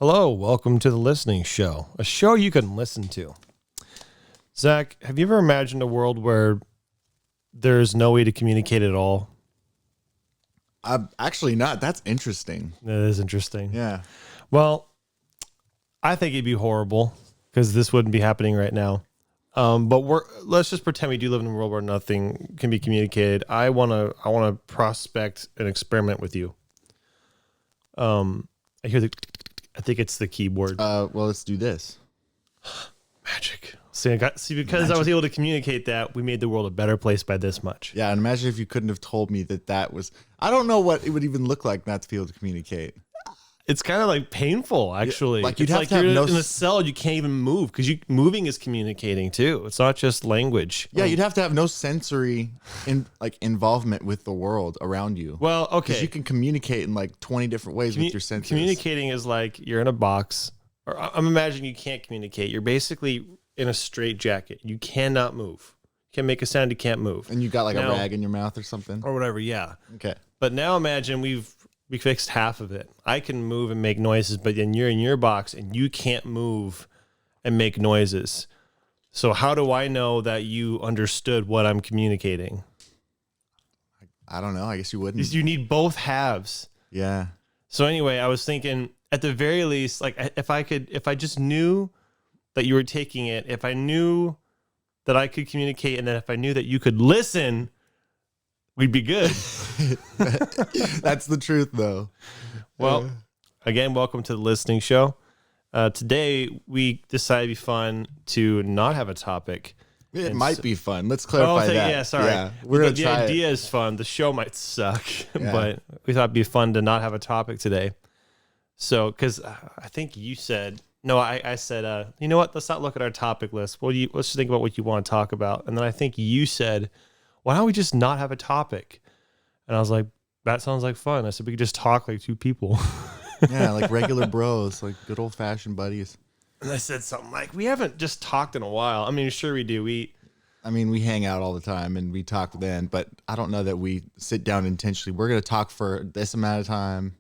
Hello, welcome to the Listening Show, a show you can listen to. Zach, have you ever imagined a world where there's no way to communicate at all? Actually not. That's interesting. That is interesting. Yeah. Well, I think it'd be horrible because this wouldn't be happening right now. But let's just pretend we do live in a world where nothing can be communicated. I wanna prospect an experiment with you. I think it's the keyboard. Well, let's do this. Magic. Because I was able to communicate that, we made the world a better place by this much. Yeah, and imagine if you couldn't have told me that was. I don't know what it would even look like not to be able to communicate. It's kind of like painful, actually. Like you'd it's have like to have you're no in a cell, you can't even move because moving is communicating too. It's not just language. Yeah, you'd have to have no sensory involvement with the world around you. Well, okay. Because you can communicate in like 20 different ways with your senses. Communicating is like you're in a box, or I'm imagining you can't communicate. You're basically in a straight jacket. You cannot move. You can't make a sound. You can't move. And you got like a rag in your mouth or something. Or whatever. Yeah. Okay. But now imagine we fixed half of it. I can move and make noises, but then you're in your box and you can't move and make noises. So how do I know that you understood what I'm communicating? I don't know. I guess you wouldn't. You need both halves. Yeah. So anyway, I was thinking at the very least, like if I just knew that you were taking it, if I knew that I could communicate, and then if I knew that you could listen, we'd be good. That's the truth, though. Well, again, welcome to the Listening Show. Today, we decided it'd be fun to not have a topic. It might be fun. Let's clarify that. Yeah, sorry. Yeah, we're gonna the try idea it. is fun. The show might suck, Yeah. but we thought it'd be fun to not have a topic today. So, because I think you said, no, I said, you know what? Let's not look at our topic list. Let's just think about what you want to talk about. And then I think you said, why don't we just not have a topic? And I was like, that sounds like fun. I said, we could just talk like two people. Yeah, like regular bros, like good old fashioned buddies. And I said something like, we haven't just talked in a while. I mean, sure we do. We hang out all the time and we talk then, but I don't know that we sit down intentionally. We're going to talk for this amount of time.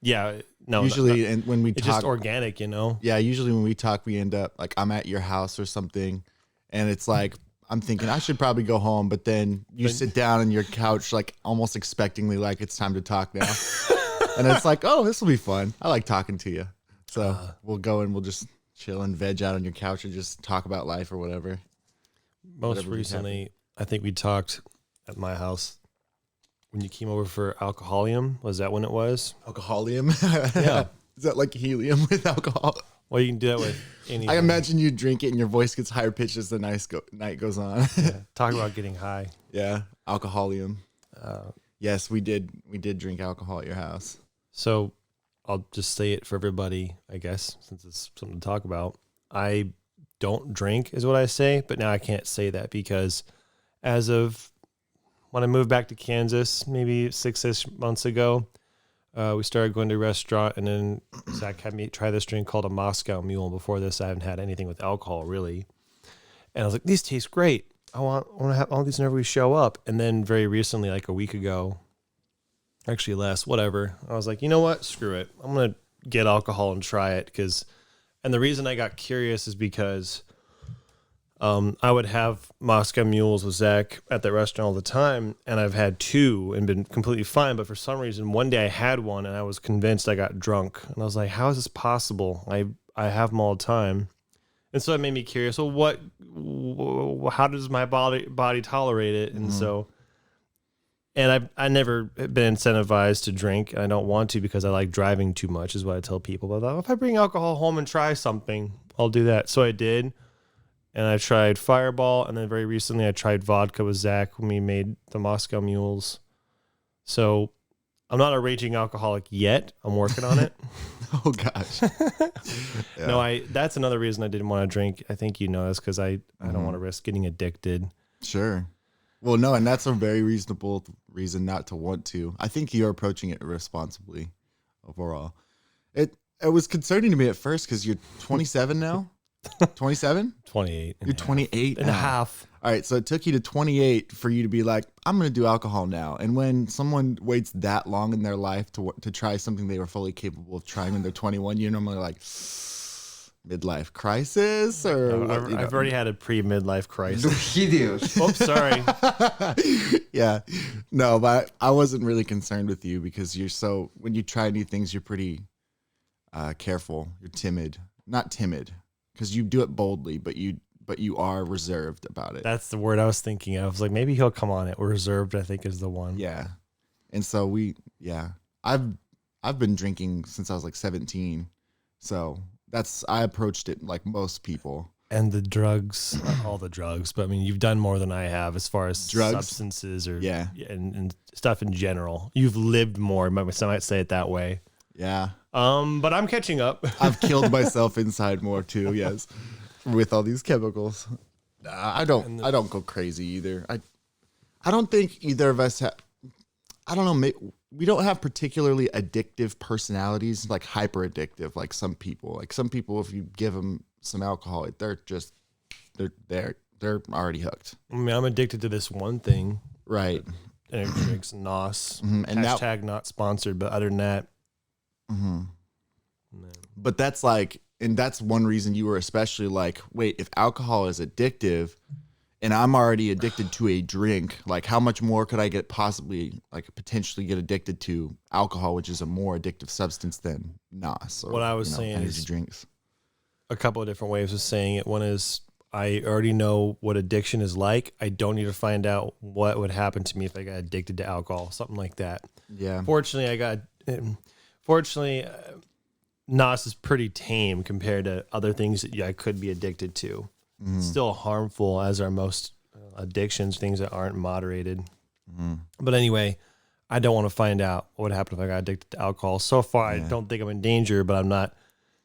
Yeah, no. Usually, and when we it's talk, just organic, you know? Yeah, usually when we talk, we end up like I'm at your house or something, and it's like I'm thinking I should probably go home, but then you sit down on your couch like almost expectingly like it's time to talk now. And it's like, oh, this will be fun. I like talking to you. So we'll go and we'll just chill and veg out on your couch and just talk about life or whatever. Most recently, I think we talked at my house when you came over for Alcoholium. Was that when it was? Alcoholium? Yeah. Is that like helium with alcohol? Well, you can do that with anything. I imagine you drink it and your voice gets higher pitched as the night goes on. Yeah. Talk about getting high. Yeah. Alcoholium. Yes, we did drink alcohol at your house. So I'll just say it for everybody, I guess, since it's something to talk about. I don't drink is what I say, but now I can't say that because as of when I moved back to Kansas, maybe 6-ish months ago, we started going to a restaurant, and then Zach had me try this drink called a Moscow Mule. Before this, I haven't had anything with alcohol, really. And I was like, these taste great. I want to have all these whenever we show up. And then very recently, like a week ago, actually less, whatever, I was like, you know what? Screw it. I'm going to get alcohol and try it. And the reason I got curious is because I would have Moscow Mules with Zach at that restaurant all the time, and I've had two and been completely fine. But for some reason, one day I had one, and I was convinced I got drunk. And I was like, how is this possible? I have them all the time. And so it made me curious. Well, how does my body tolerate it? And so, and I never been incentivized to drink. And I don't want to because I like driving too much, is what I tell people. But I thought, if I bring alcohol home and try something, I'll do that. So I did. And I tried Fireball, and then very recently I tried vodka with Zach when we made the Moscow Mules. So I'm not a raging alcoholic yet. I'm working on it. Oh gosh. Yeah. No, that's another reason I didn't want to drink. I think you know this because I don't want to risk getting addicted. Sure. Well, no, and that's a very reasonable reason not to want to. I think you're approaching it responsibly overall. It was concerning to me at first because you're 27 now. 27? 28. You're 28 and a now. half. All right, so it took you to 28 for you to be like, I'm going to do alcohol now. And when someone waits that long in their life to try something they were fully capable of trying when they're 21, you're normally like, midlife crisis? Or I've already had a pre-midlife crisis. Hideous. Oops, sorry. Yeah. No, but I wasn't really concerned with you because when you try new things, you're pretty careful. You're timid. Not timid because you do it boldly, but you are reserved about it. That's the word I was thinking of. I was like, maybe he'll come on it. Reserved, I think, is the one. Yeah. And so I've been drinking since I was like 17. So I approached it like most people. And the drugs, not all the drugs, but I mean, you've done more than I have as far as Drugs? substances or Yeah. and stuff in general. You've lived more. Some might say it that way. Yeah. But I'm catching up. I've killed myself inside more too. Yes. With all these chemicals. I don't go crazy either. I don't think either of us have, I don't know, we don't have particularly addictive personalities, like hyper addictive, like some people. Like some people, if you give them some alcohol, they're already hooked. I mean, I'm addicted to this one thing. Right. Energy drinks, NOS. And Hashtag not sponsored, but other than that. But that's like, and that's one reason you were especially like, wait, if alcohol is addictive and I'm already addicted to a drink, like how much more could I potentially get addicted to alcohol, which is a more addictive substance than NOS or What I was saying energy is drinks. a couple of different ways of saying it. One is I already know what addiction is like. I don't need to find out what would happen to me if I got addicted to alcohol, something like that. Yeah. Fortunately, NOS is pretty tame compared to other things that I could be addicted to. It's still harmful, as are most addictions, things that aren't moderated. But anyway, I don't want to find out what would happen if I got addicted to alcohol. So far, I don't think I'm in danger, but I'm not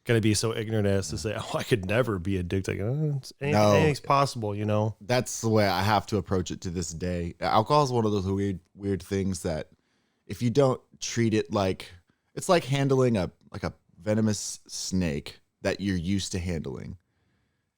going to be so ignorant as to say, I could never be addicted. Like, anything's possible, you know? That's the way I have to approach it to this day. Alcohol is one of those weird things that if you don't treat it like, it's like handling a venomous snake that you're used to handling,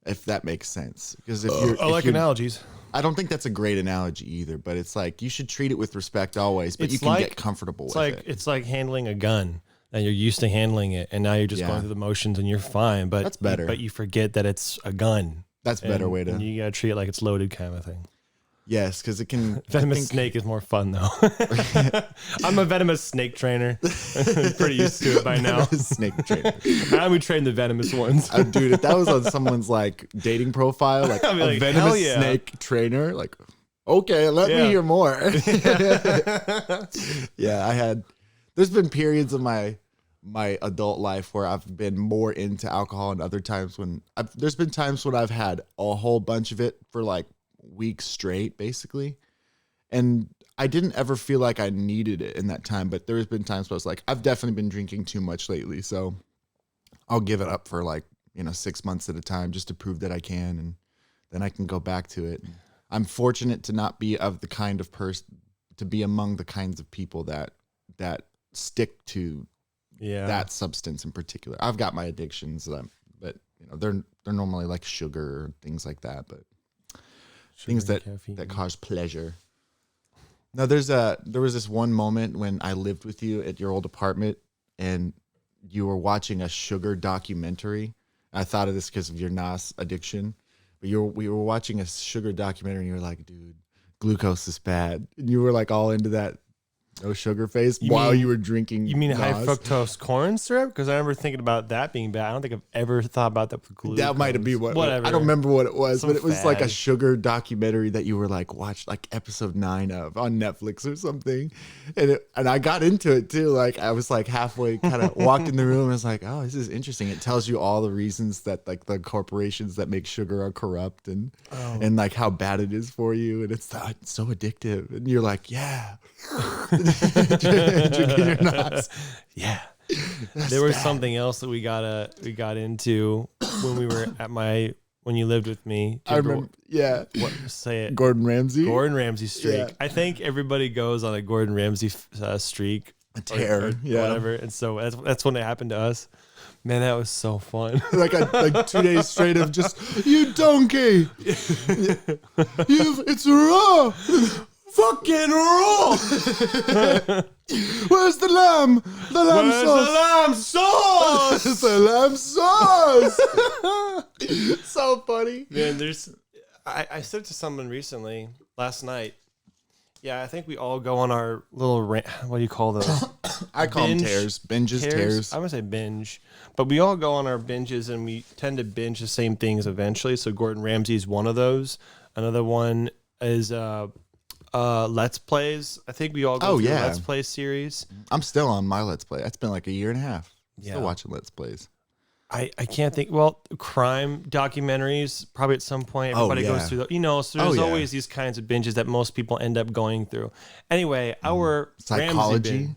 if that makes sense. Because I like analogies. I don't think that's a great analogy either, but it's like you should treat it with respect always, but you can get comfortable with it. It's like handling a gun, and you're used to handling it, and now you're just going through the motions and you're fine. But that's better. But you forget that it's a gun. That's a better way to. And you gotta treat it like it's loaded, kind of thing. Yes, because it can. Venomous snake is more fun though. I'm a venomous snake trainer. I'm pretty used to it by now. Snake trainer. We train the venomous ones. Dude, if that was on someone's like dating profile, like I'd be a like, venomous hell yeah. snake trainer, like, okay, let me hear more. Yeah, there's been periods of my adult life where I've been more into alcohol, and other times there's been times when I've had a whole bunch of it for like weeks straight, basically. And I didn't ever feel like I needed it in that time, but there's been times where I was like, I've definitely been drinking too much lately, so I'll give it up for like 6 months at a time just to prove that I can, and then I can go back to it. I'm fortunate to not be of the kind of person to be among the kinds of people that stick to that substance in particular. I've got my addictions, but they're normally like sugar or things like that, but things that cause pleasure. Now there was this one moment when I lived with you at your old apartment and you were watching a sugar documentary. I thought of this because of your NOS addiction, but we were watching a sugar documentary and you were like, dude, glucose is bad. And you were like all into that no sugar phase while you were drinking. You mean NOS. high fructose corn syrup? Because I remember thinking about that being bad. I don't think I've ever thought about that with glucose. That might have been whatever. I don't remember what it was, but it was like a fad. sugar documentary that you were like watched like episode 9 of on Netflix or something, and I got into it too. Like I was like halfway, kind of walked in the room and was like, oh, this is interesting. It tells you all the reasons that like the corporations that make sugar are corrupt and like how bad it is for you, and it's so addictive. And you're like, yeah. Drinking your NOS. Yeah. There was something else that we got into when we were when you lived with me. I remember. Yeah. Say it. Gordon Ramsay. Gordon Ramsay streak. Yeah. I think everybody goes on a Gordon Ramsay streak. A tear. Or whatever. And so that's when it happened to us. Man, that was so fun. Like 2 days straight of just, you donkey. It's raw. Fucking raw. Where's the lamb? The lamb Where's sauce. the lamb sauce? It's the lamb sauce. So funny. Man, I said it to someone recently last night. Yeah, I think we all go on our little what do you call those? I call them Binge? tears. Binges, tears. I would say binge, but we all go on our binges and we tend to binge the same things eventually. So Gordon Ramsay's one of those. Another one is Let's Plays. I think we all go through Let's Play series. I'm still on my Let's Play. That's been like a year and a half. Yeah. Still watching Let's Plays. I can't think. Well, crime documentaries, probably at some point everybody goes through. So there's always these kinds of binges that most people end up going through. Anyway, our psychology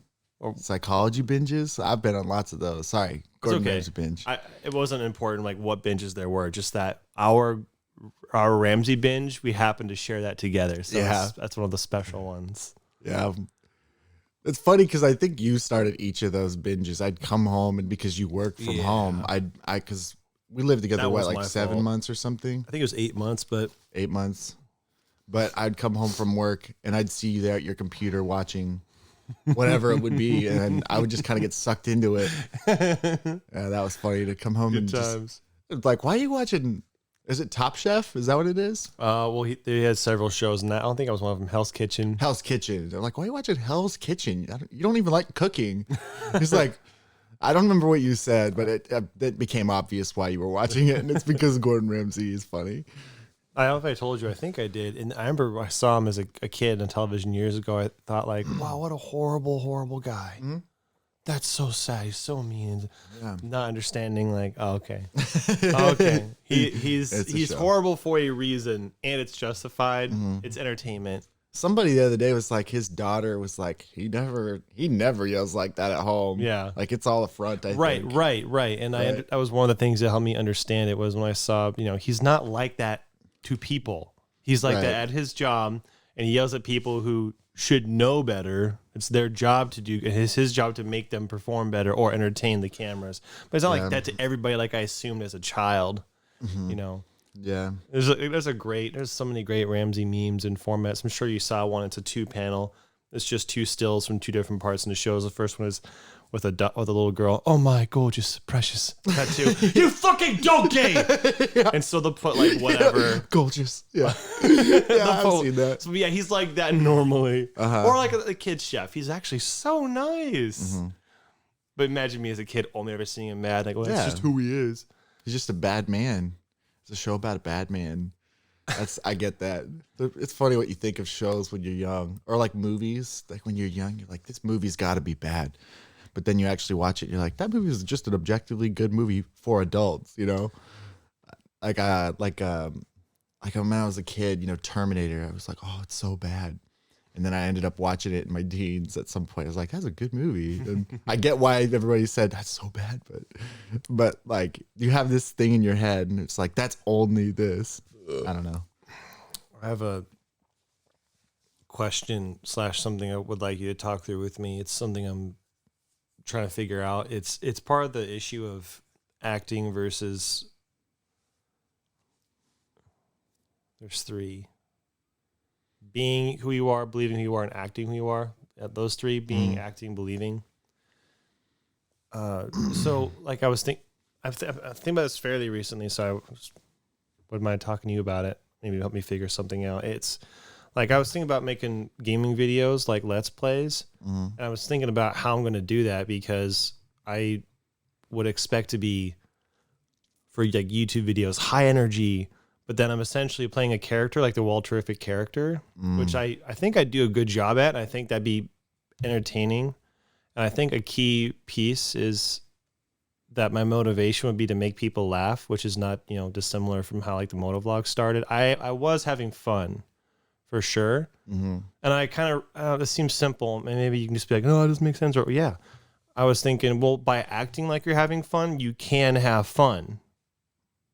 binges. I've been on lots of those. Sorry, Gordon Ramsay binge. It wasn't important like what binges there were. Just that our Ramsay binge, we happened to share that together. So that's one of the special ones. Yeah. It's funny because I think you started each of those binges. I'd come home, and because you work from home, because we lived together, like 7 months or something? I think it was 8 months, but 8 months. But I'd come home from work, and I'd see you there at your computer watching whatever it would be, and I would just kind of get sucked into it. Yeah, that was funny to come home good and times. Just like, why are you watching? Is it Top Chef? Is that what it is? Well, he had several shows, and I don't think I was one of them. Hell's Kitchen. Hell's Kitchen. They're like, why are you watching Hell's Kitchen? You don't even like cooking. He's like, I don't remember what you said, but it became obvious why you were watching it, and it's because Gordon Ramsay is funny. I don't know if I told you. I think I did. And I remember I saw him as a kid on television years ago. I thought like, wow, what a horrible, horrible guy. Mm-hmm. That's so sad. He's so mean. Yeah. Not understanding like, oh, okay. Okay. He's horrible for a reason, and it's justified. Mm-hmm. It's entertainment. Somebody the other day was like, his daughter was like, he never yells like that at home. Yeah. Like it's all a front, I think. Right. And that was one of the things that helped me understand it was when I saw, he's not like that to people. He's like that at his job, and he yells at people who should know better. It's their job to do. It's his job to make them perform better or entertain the cameras. But it's not like that to everybody. Like I assumed as a child, Yeah. There's so many great Ramsay memes and formats. I'm sure you saw one. It's a 2-panel. It's just 2 stills from 2 different parts in the shows. The first one is with a little girl. Oh my gorgeous, precious tattoo. You fucking donkey! Yeah. And so they'll put like whatever. Gorgeous. Yeah. Yeah, I've seen that. So yeah, he's like that normally. Or like a kid chef. He's actually so nice. Mm-hmm. But imagine me as a kid only ever seeing him mad. Like, well, that's just who he is. He's just a bad man. It's a show about a bad man. I get that. It's funny what you think of shows when you're young, or like movies. Like when you're young, you're like, this movie's got to be bad. But then you actually watch it, and you're like, that movie is just an objectively good movie for adults, Like when I was a kid, Terminator, I was like, oh, it's so bad. And then I ended up watching it in my teens at some point. I was like, that's a good movie. And I get why everybody said that's so bad, but like you have this thing in your head, and it's like, that's only this. I don't know. I have a question / something I would like you to talk through with me. It's something I'm trying to figure out. It's part of the issue of acting versus there's 3: being who you are, believing who you are, and acting who you are. Those 3: being, acting, believing. So like I was I think about this fairly recently, so I wouldn't mind talking to you about it. Maybe help me figure something out. It's like I was thinking about making gaming videos like Let's Plays. And I was thinking about how I'm going to do that, because I would expect to be, for like YouTube videos, high energy, but then I'm essentially playing a character like the Walterific character, which I think I'd do a good job at. I think that'd be entertaining. And I think a key piece is that my motivation would be to make people laugh, which is not, dissimilar from how like the motovlog started. I was having fun for sure. Mm-hmm. And I kind of, this seems simple. Maybe you can just be like, no, it doesn't make sense. Or yeah, I was thinking, well, by acting like you're having fun, you can have fun.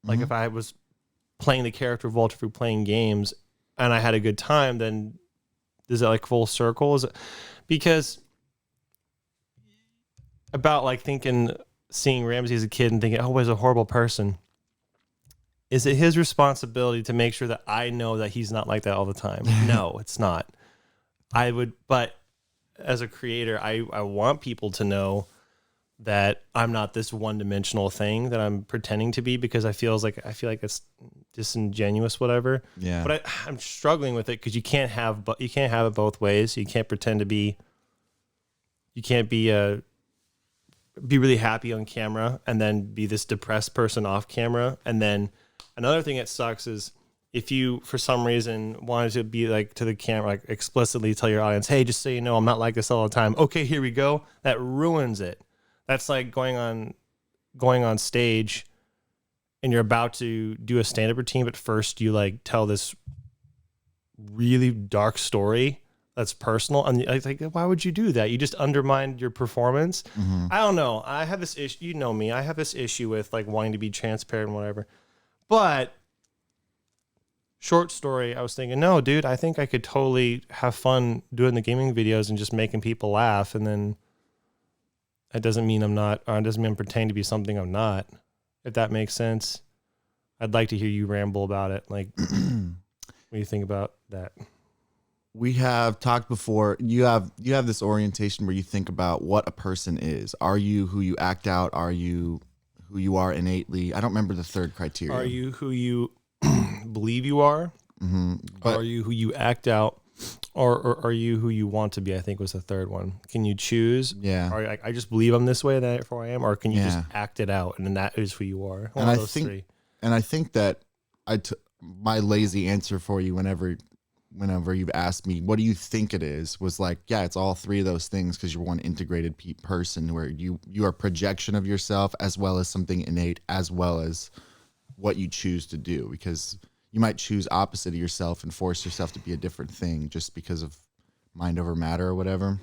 Like if I was playing the character of Walter Fruit playing games and I had a good time, then is that like full circle? Is it because about like thinking seeing Ramsey as a kid and thinking, oh, he's a horrible person. Is it his responsibility to make sure that I know that he's not like that all the time? No, it's not. But as a creator, I want people to know that I'm not this one-dimensional thing that I'm pretending to be, because I feel like it's disingenuous, whatever. Yeah. But I'm struggling with it because you can't have it both ways. You can't pretend to be. You can't be really happy on camera and then be this depressed person off camera. And then another thing that sucks is if you, for some reason, wanted to be like to the camera, like explicitly tell your audience, hey, just so you know, I'm not like this all the time. Okay, here we go. That ruins it. That's like going on stage and you're about to do a stand-up routine, but first you like tell this really dark story that's personal. And I think, why would you do that? You just undermined your performance. Mm-hmm. I don't know. I have this issue. You know me. I have this issue with like wanting to be transparent and whatever. But short story, I was thinking, no, dude, I think I could totally have fun doing the gaming videos and just making people laugh. And then it doesn't mean I'm not, or it doesn't mean I'm pretending to be something I'm not, if that makes sense. I'd like to hear you ramble about it. Like, what do you think about that? We have talked before. You have this orientation where you think about what a person is. Are you who you act out? Are you who you are innately? I don't remember the third criteria. Are you who you believe you are? Mm-hmm. But are you who you act out? Or are you who you want to be? I think was the third one. Can you choose? Yeah. Or like, I just believe I'm this way, therefore I am. Or can you just act it out, and then that is who you are? One of those three. And I think that my lazy answer for you whenever you've asked me, what do you think it is, was like, yeah, it's all three of those things, because you're one integrated person where you are a projection of yourself as well as something innate, as well as what you choose to do, because you might choose opposite of yourself and force yourself to be a different thing just because of mind over matter or whatever.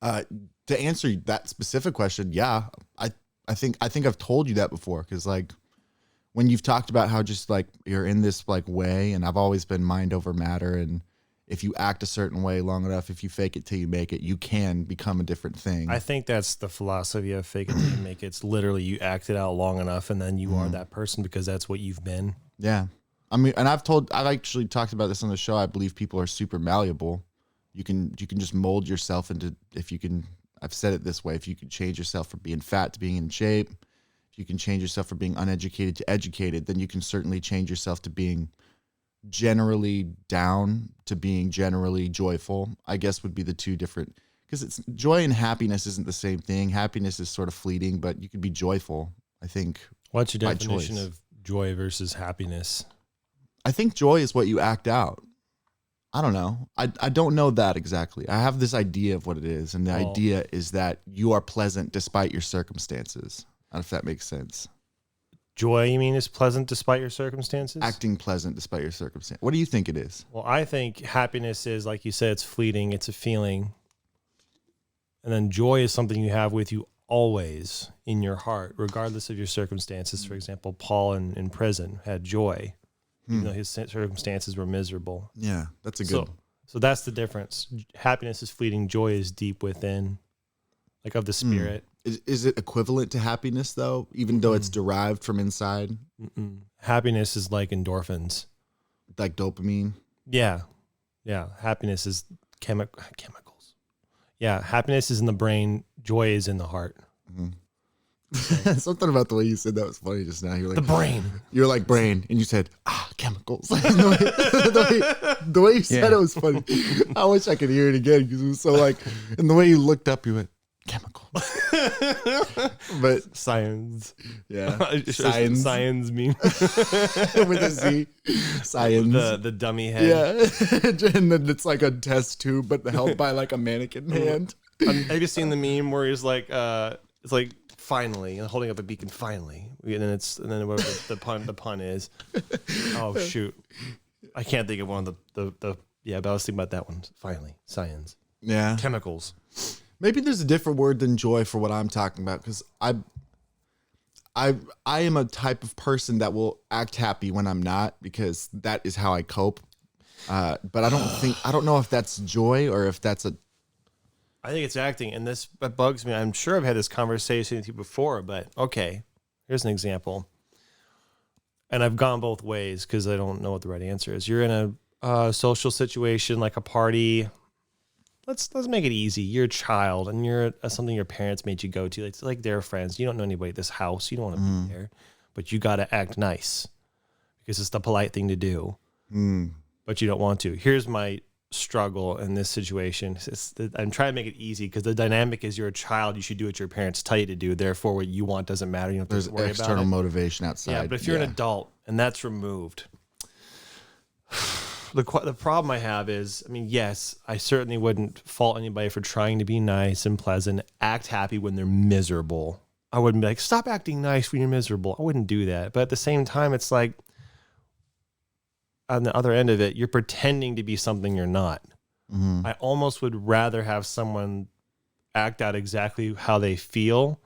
To answer that specific question, yeah, I think I've told you that before, because like when you've talked about how just like you're in this like way, and I've always been mind over matter, and if you act a certain way long enough, if you fake it till you make it, you can become a different thing. I think that's the philosophy of fake it till you make it. It's literally you act it out long enough, and then you are that person because that's what you've been. Yeah. I mean, and I've actually talked about this on the show. I believe people are super malleable. You can just mold yourself into, I've said it this way, if you can change yourself from being fat to being in shape, if you can change yourself from being uneducated to educated, then you can certainly change yourself to being generally down to being generally joyful, I guess would be the two different, because it's joy and happiness isn't the same thing. Happiness is sort of fleeting, but you could be joyful, I think. What's your definition of joy versus happiness? I think joy is what you act out. I don't know. I don't know that exactly. I have this idea of what it is, and the idea is that you are pleasant despite your circumstances. I don't know if that makes sense. Joy, you mean, is pleasant despite your circumstances? Acting pleasant despite your circumstance. What do you think it is? Well, I think happiness is, like you said, it's fleeting. It's a feeling. And then joy is something you have with you always in your heart, regardless of your circumstances. For example, Paul in prison had joy, even though his circumstances were miserable. Yeah, that's a good. So that's the difference. Happiness is fleeting. Joy is deep within, like of the spirit. Is it equivalent to happiness, though, even though it's derived from inside? Happiness is like endorphins. Like dopamine? Yeah. Yeah. Happiness is chemicals. Yeah. Happiness is in the brain. Joy is in the heart. Something about the way you said that was funny just now. You're like, the brain. You're like brain, and you said, chemicals. the way you said it was funny. I wish I could hear it again, because it was so like, and the way you looked up, you went, chemicals. But science. Yeah. Science meme. With a Z. Science. The dummy head. Yeah. And then it's like a test tube, but held by like a mannequin hand. Have you seen the meme where he's like, it's like, finally, and holding up a beacon, finally. And then whatever the pun is. Oh, shoot. I can't think of one of the yeah, but I was thinking about that one. Finally. Science. Yeah. Chemicals. Maybe there's a different word than joy for what I'm talking about, because I am a type of person that will act happy when I'm not, because that is how I cope. But I don't know if that's joy or if that's I think it's acting, and this bugs me. I'm sure I've had this conversation with you before, but okay, here's an example. And I've gone both ways because I don't know what the right answer is. You're in a social situation like a party. Let's make it easy. You're a child, and you're at something your parents made you go to. It's like they're friends. You don't know anybody at this house. You don't want to be there, but you got to act nice because it's the polite thing to do. But you don't want to. Here's my struggle in this situation. I'm trying to make it easy because the dynamic is you're a child. You should do what your parents tell you to do. Therefore, what you want doesn't matter. You don't have to worry about it. There's external motivation outside. Yeah, but if you're an adult and that's removed, the problem I have is, I mean, yes, I certainly wouldn't fault anybody for trying to be nice and pleasant, act happy when they're miserable. I wouldn't be like, stop acting nice when you're miserable. I wouldn't do that. But at the same time, it's like, on the other end of it, you're pretending to be something you're not. I almost would rather have someone act out exactly how they feel.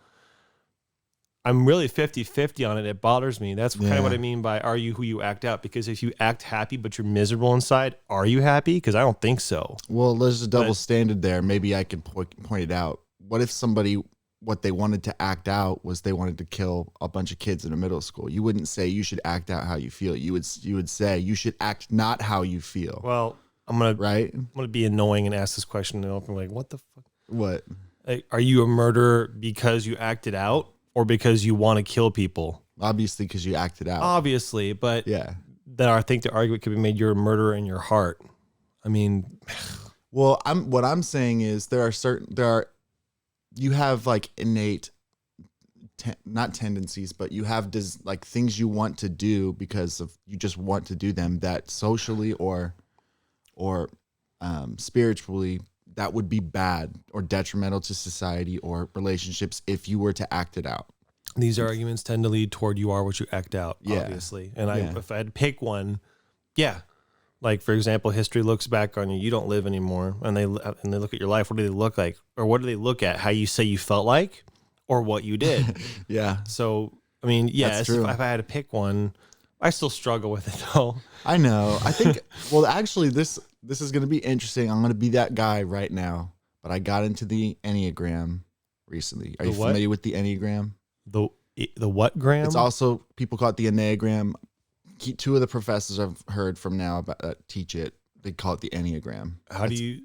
I'm really 50-50 on it. It bothers me. That's kind of what I mean by are you who you act out? Because if you act happy but you're miserable inside, are you happy? Because I don't think so. Well, there's a double standard there. Maybe I can point it out. What if somebody, what they wanted to act out was they wanted to kill a bunch of kids in a middle school? You wouldn't say you should act out how you feel. You would say you should act not how you feel. Well, I'm gonna be annoying and ask this question and open like, what the fuck? What? Like, are you a murderer because you acted out or because you want to kill people? Obviously, because you acted out. Obviously, but yeah. Then I think the argument could be made you're a murderer in your heart. I mean, well, what I'm saying is you have like innate, not tendencies, but you have like things you want to do because of you just want to do them that socially or spiritually that would be bad or detrimental to society or relationships if you were to act it out. These arguments tend to lead toward you are what you act out, obviously. And if I had to pick one, like for example, history looks back on you. You don't live anymore, and they look at your life. What do they look like, or what do they look at? How you say you felt like, or what you did? Yeah. So I mean, if I had to pick one, I still struggle with it though. I know. I think. Well, actually, this is going to be interesting. I'm going to be that guy right now. But I got into the Enneagram recently. Are you familiar with the Enneagram? The what gram? It's also, people call it the Enneagram. Two of the professors I've heard from now about teach it. They call it the Enneagram. How do you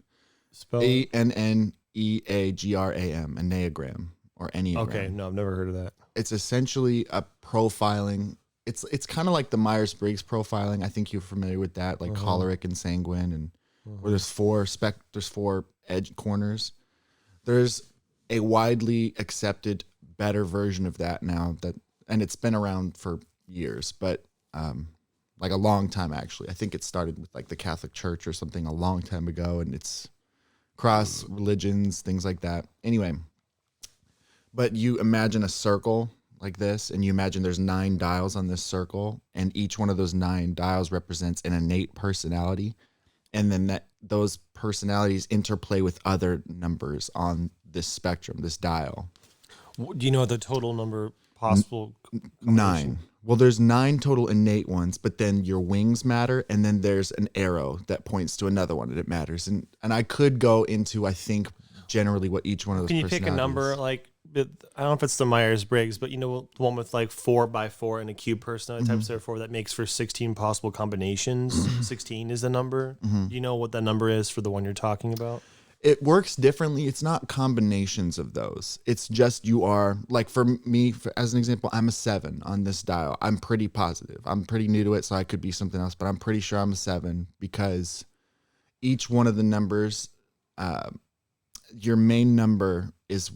spell it? Anneagram, Enneagram or Enneagram. Okay, no, I've never heard of that. It's essentially a profiling. It's kind of like the Myers-Briggs profiling. I think you're familiar with that, like choleric and sanguine, and where there's four edge corners. There's a widely accepted better version of that now and it's been around for years, but like a long time actually. I think it started with like the Catholic Church or something a long time ago, and it's cross religions, things like that. Anyway, but you imagine a circle like this, and you imagine there's 9 dials on this circle, and each one of those 9 dials represents an innate personality, and then those personalities interplay with other numbers on this spectrum, this dial. Do you know the total number possible? 9. Well, there's 9 total innate ones, but then your wings matter, and then there's an arrow that points to another one, and it matters. And I could go into, I think, generally what each one of those personalities. Can you pick a number? Like, I don't know if it's the Myers-Briggs, but you know, the one with like 4x4 and a cube personality types, therefore that makes for 16 possible combinations. 16 is the number. Do you know what that number is for the one you're talking about? It works differently. It's not combinations of those. It's just you are, like for me, as an example, I'm a 7 on this dial. I'm pretty positive. I'm pretty new to it, so I could be something else, but I'm pretty sure I'm a 7 because each one of the numbers, your main number is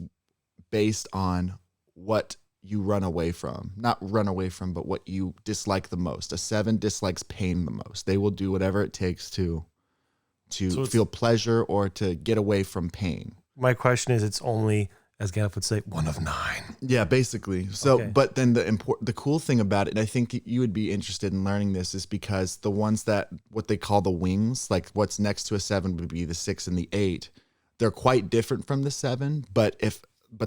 based on what you run away from. Not run away from, but what you dislike the most. A 7 dislikes pain the most. They will do whatever it takes to feel pleasure or to get away from pain. My question is, it's only, as Gaff would say, 1 of 9. Yeah, basically. So, okay. But then the cool thing about it, and I think you would be interested in learning this, is because the ones that, what they call the wings, like what's next to a 7 would be the 6 and the 8. They're quite different from the 7, but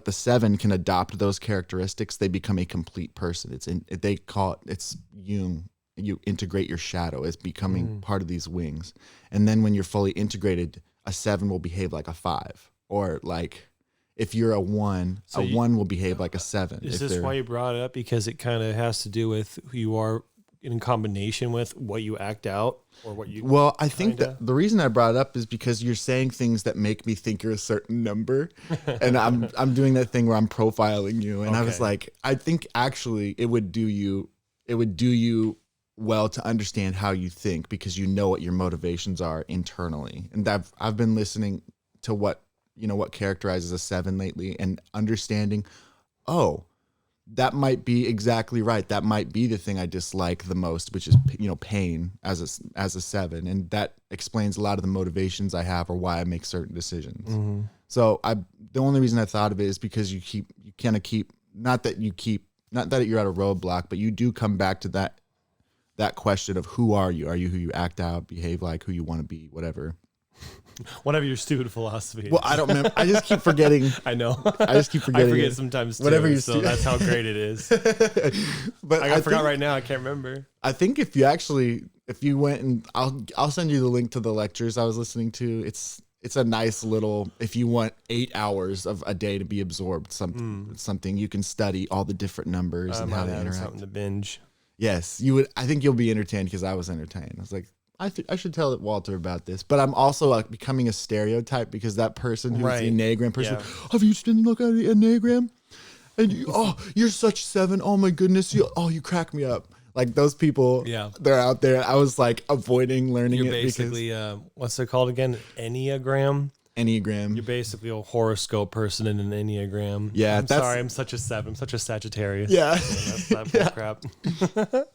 the 7 can adopt those characteristics, they become a complete person. They call it, it's Jung. You integrate your shadow as becoming part of these wings. And then when you're fully integrated, a 7 will behave like a 5. or like if you're a 1, So a you- 1 will behave like a 7. Is if this they're- why you brought it up? Because it kind of has to do with who you are in combination with what you act out or what you. Well, I think Kinda. that the reason I brought it up is because you're saying things that make me think you're a certain number, and I'm doing that thing where I'm profiling you, and I was Okay. like, I think actually it would do you well to understand how you think because you know what your motivations are internally, and I've been listening to what characterizes a 7 lately, and understanding, oh, that might be exactly right. That might be the thing I dislike the most, which is, pain as a 7. And that explains a lot of the motivations I have or why I make certain decisions. Mhm. So the only reason I thought of it is because you kind of keep, not that you're at a roadblock, but you do come back to that question of who are you? Are you who you act out, behave like, who you want to be, whatever. Whatever your stupid philosophy is. Well, I don't remember. I just keep forgetting. I know. I just keep forgetting. I forget it. sometimes too. Whatever your so that's how great it is. But I forgot think- right now. I can't remember. I think if you went and I'll send you the link to the lectures I was listening to. It's a nice little, if you want 8 hours of a day to be absorbed, something you can study all the different numbers I and might how they have interact. something to binge. Yes, you would. I think you'll be entertained because I was entertained. I was like, I should tell Walter about this, but I'm also becoming a stereotype because that person who's Right. the Enneagram person, Yeah. have you didn't look at the Enneagram? And you're such 7. Oh my goodness, you crack me up. Like those people, Yeah. they're out there. I was like avoiding learning You're it basically, what's it called again? Enneagram. because Enneagram. You're basically a horoscope person in an Enneagram. Yeah, I'm that's- sorry. I'm such a 7. I'm such a Sagittarius. Yeah. That's that bull crap.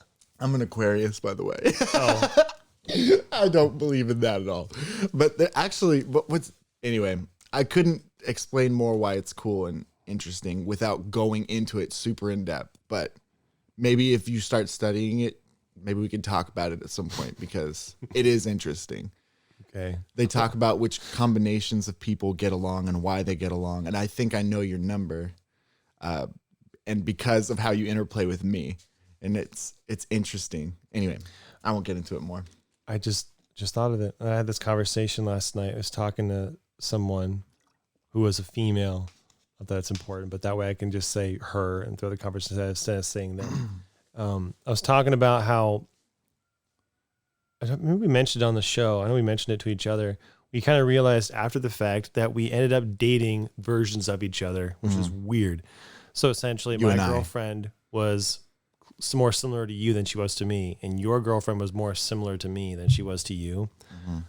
I'm an Aquarius, by the way. Oh, I don't believe in that at all. But anyway, I couldn't explain more why it's cool and interesting without going into it super in depth. But maybe if you start studying it, maybe we can talk about it at some point because it is interesting. okay. They talk about which combinations of people get along and why they get along. And I think I know your number. And because of how you interplay with me. And it's interesting. Anyway, I won't get into it more. I just thought of it. I had this conversation last night. I was talking to someone who was a female. Not that it's important, but that way I can just say her and throw the conversation instead of saying them. I was talking about how maybe we mentioned it on the show. I know we mentioned it to each other. We kind of realized after the fact that we ended up dating versions of each other, which is weird. So essentially, You my and I. girlfriend was more similar to you than she was to me, and your girlfriend was more similar to me than she was to you,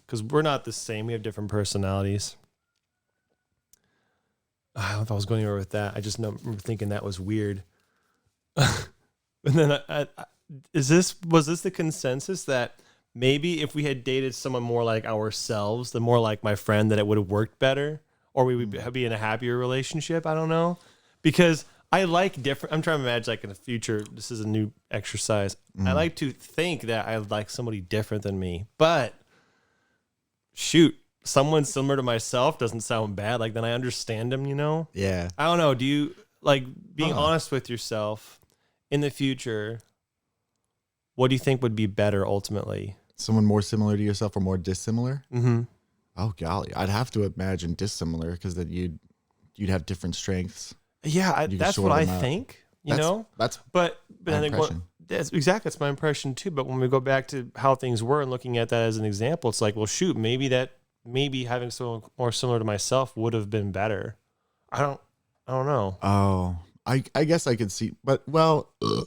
because we're not the same. We have different personalities. I don't know if I was going anywhere with that. I just remember thinking that was weird. And then was this the consensus that maybe if we had dated someone more like ourselves, the more like my friend, that it would have worked better, or we would be in a happier relationship? I don't know, because I like different. I'm trying to imagine like in the future. This is a new exercise. I like to think that I like somebody different than me, but shoot, someone similar to myself doesn't sound bad. Like then I understand them. Yeah. I don't know. Do you like being honest with yourself in the future? What do you think would be better ultimately? Someone more similar to yourself or more dissimilar? Mm-hmm. Oh golly, I'd have to imagine dissimilar because then you'd have different strengths. Yeah, You can that's sort what I them out. think. That's But my I think impression. that's my impression too. But when we go back to how things were and looking at that as an example, it's like, well, shoot, maybe having someone more similar to myself would have been better. I don't know. Oh, I guess I could see, but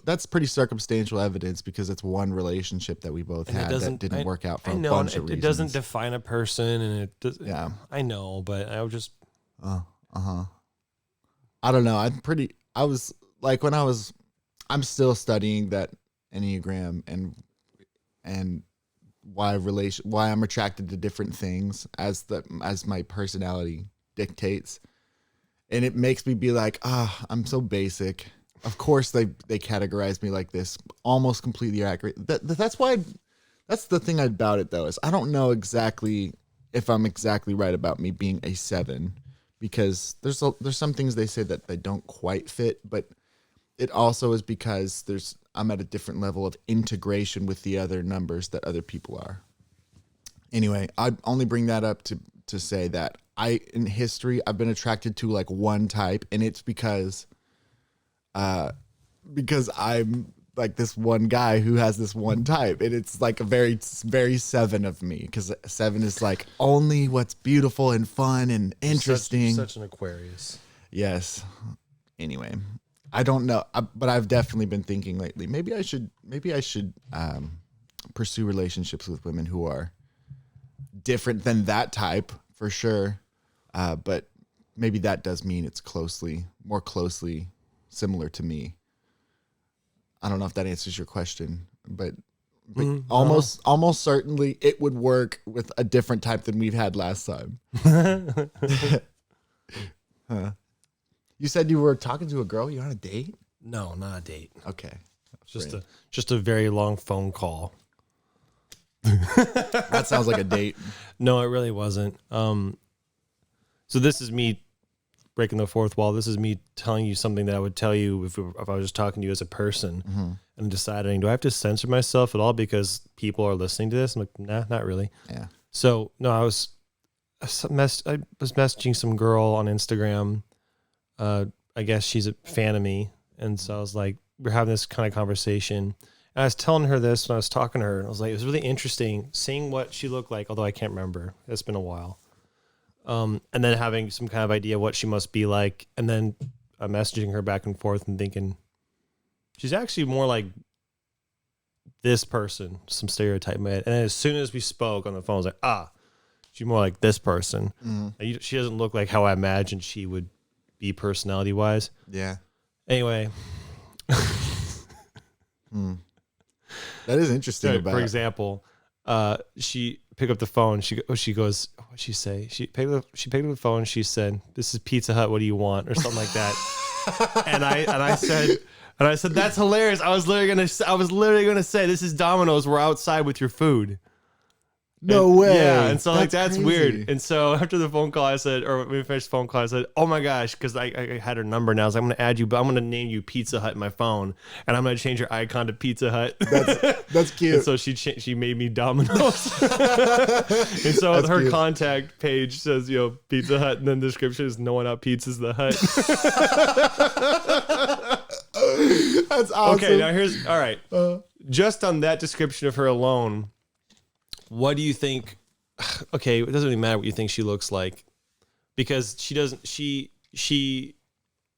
that's pretty circumstantial evidence because it's one relationship that we both And it had that doesn't- didn't work out for I a know, and bunch of it reasons. doesn't define a person, and it does. Yeah. I know, but I would just. I don't know. I was like I'm still studying that Enneagram and why I'm attracted to different things as my personality dictates. And it makes me be like, I'm so basic. Of course they categorize me like this, almost completely accurate. That's why that's the thing about it though, is I don't know exactly if I'm exactly right about me being a 7. Because there's some things they say that they don't quite fit, but it also is because I'm at a different level of integration with the other numbers that other people are. Anyway, I only bring that up to say that in history, I've been attracted to like one type, and it's because I'm like this one guy who has this one type, and it's like a very, very 7 of me, because 7 is like only what's beautiful and fun and interesting. Such an Aquarius. Yes. Anyway, I don't know, but I've definitely been thinking lately, maybe I should pursue relationships with women who are different than that type for sure. But maybe that does mean it's more closely similar to me. I don't know if that answers your question, but almost certainly it would work with a different type than we've had last time. Huh. You said you were talking to a girl. You're on a date? No, not a date. Okay. Just a very long phone call. That sounds like a date. No, it really wasn't. So this is me breaking the fourth wall. This is me telling you something that I would tell you if I was just talking to you as a person, and deciding, do I have to censor myself at all because people are listening to this? I'm like, nah, not really. Yeah. So no, I was messaging some girl on Instagram. I guess she's a fan of me, and so I was like, we're having this kind of conversation. And I was telling her this when I was talking to her, and I was like, it was really interesting seeing what she looked like, although I can't remember. It's been a while. And then having some kind of idea what she must be like, and then messaging her back and forth and thinking, she's actually more like this person, some stereotype in my head. And then as soon as we spoke on the phone, I was like, she's more like this person. She doesn't look like how I imagined she would be personality-wise. Yeah. Anyway. That is interesting. For example, she picked up the phone. She goes, what'd she say? She picked up the phone. She said, "This is Pizza Hut. What do you want?" or something like that. and I said, "That's hilarious. I was literally gonna say, this is Domino's. We're outside with your food." No way. Yeah, and so that's crazy. weird. And so after the phone call, I said, or when we finished the phone call, I said, "Oh my gosh," because I had her number now. I was like, "I'm gonna add you, but I'm gonna name you Pizza Hut in my phone, and I'm gonna change your icon to Pizza Hut." That's cute. And so she made me Domino's. And so That's her cute. contact page says, Pizza Hut, and then the description is, "No one out pizzas the hut." That's awesome. Okay, now all right. Just on that description of her alone, what do you think? Okay, it doesn't really matter what you think she looks like, because she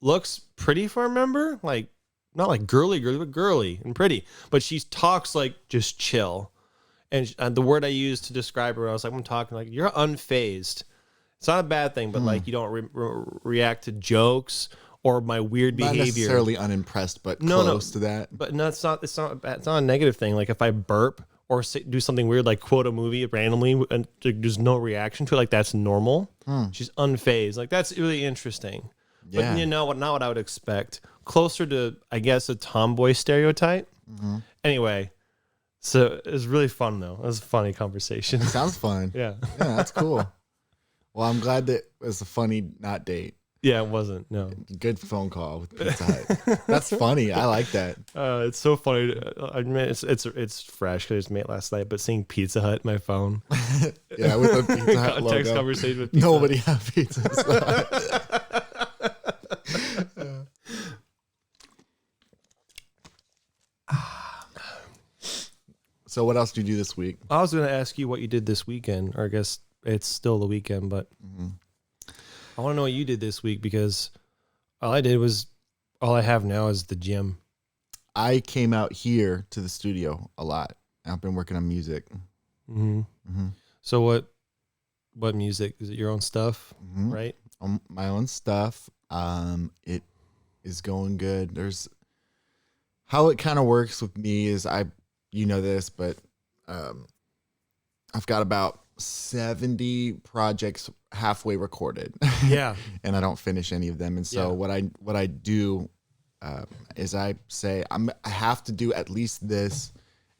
looks pretty for a member, like not like girly, but girly and pretty, but she talks like just chill. And the word I used to describe her, I was like, I'm talking like, you're unfazed. It's not a bad thing, but like you don't react to jokes or my weird Not behavior. necessarily unimpressed, but close to that. But no, it's not a negative thing. Like if I burp or do something weird, like quote a movie randomly, and there's no reaction to it, like that's normal. She's unfazed. Like that's really interesting. Yeah. But not what I would expect. Closer to, I guess, a tomboy stereotype. Anyway, so it was really fun though. It was a funny conversation. Sounds fun. Yeah. Yeah, that's cool. Well, I'm glad that it was a funny not date. Yeah, it wasn't. No. Good phone call with Pizza Hut. That's funny. I like that. It's so funny. I mean, it's fresh because I just made it last night. But seeing Pizza Hut in my phone, Yeah, with the Pizza Hut text logo. conversation with Pizza Nobody had pizzas. So what else did you do this week? I was going to ask you what you did this weekend, or I guess it's still the weekend, but I want to know what you did this week, because all I have now is the gym. I came out here to the studio a lot. I've been working on music. So what music? Is it your own stuff, right? My own stuff. It is going good. There's how it kind of works with me is you know this, but I've got about 70 projects halfway recorded. Yeah. And I don't finish any of them. And so what I do is I say I have to do at least this,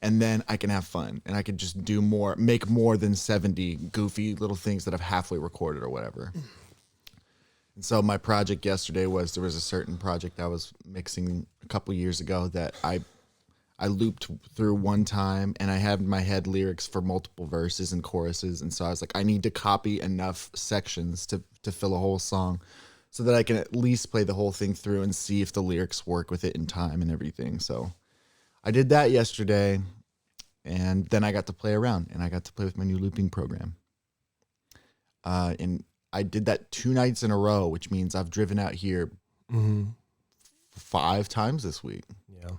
and then I can have fun, and I can just make more than 70 goofy little things that I've halfway recorded or whatever. And so my project yesterday there was a certain project I was mixing a couple years ago that I I looped through one time, and I had in my head lyrics for multiple verses and choruses, and so I was like, I need to copy enough sections to fill a whole song, so that I can at least play the whole thing through and see if the lyrics work with it in time and everything. So I did that yesterday, and then I got to play around, and I got to play with my new looping program. And I did that 2 nights in a row, which means I've driven out here 5 times this week. Yeah.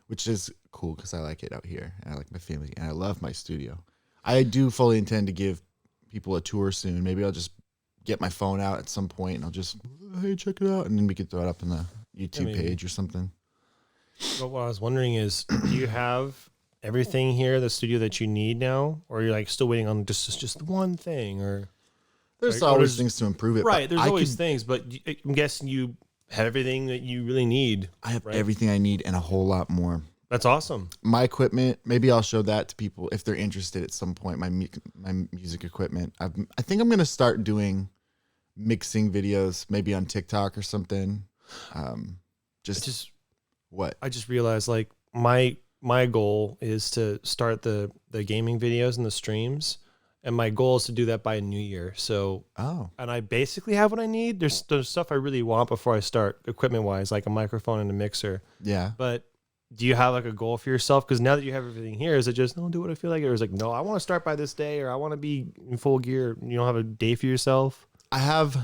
Which is cool because I like it out here, and I like my family, and I love my studio. I do fully intend to give people a tour soon. Maybe I'll just get my phone out at some point, and I'll just, hey, check it out, and then we could throw it up on the YouTube page or something. But what I was wondering is, do you have everything here, the studio that you need now, or you're like still waiting on just one thing, or there's like, always things to improve it, right? There's always things, but I'm guessing you have everything that you really need. I have everything I need and a whole lot more. That's awesome. My equipment, maybe I'll show that to people if they're interested at some point. My music equipment. I think I'm gonna start doing mixing videos, maybe on TikTok or something. What? I just realized, like, my goal is to start the gaming videos and the streams, and my goal is to do that by New Year. So, and I basically have what I need. There's stuff I really want before I start, equipment wise, like a microphone and a mixer. Yeah. But do you have like a goal for yourself? Because now that you have everything here, is it just, no, do what I feel like? Or is it like, no, I want to start by this day, or I want to be in full gear? You don't have a day for yourself? I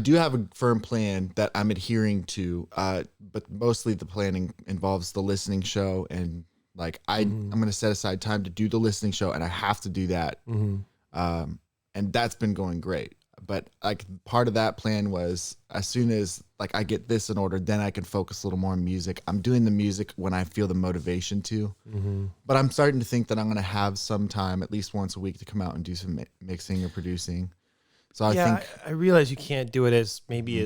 do have a firm plan that I'm adhering to, but mostly the planning involves the listening show, and like I'm going to set aside time to do the listening show, and I have to do that. And that's been going great. But like part of that plan was, as soon as like I get this in order, then I can focus a little more on music. I'm doing the music when I feel the motivation to, but I'm starting to think that I'm going to have some time at least once a week to come out and do some mixing or producing. So I realize you can't do it as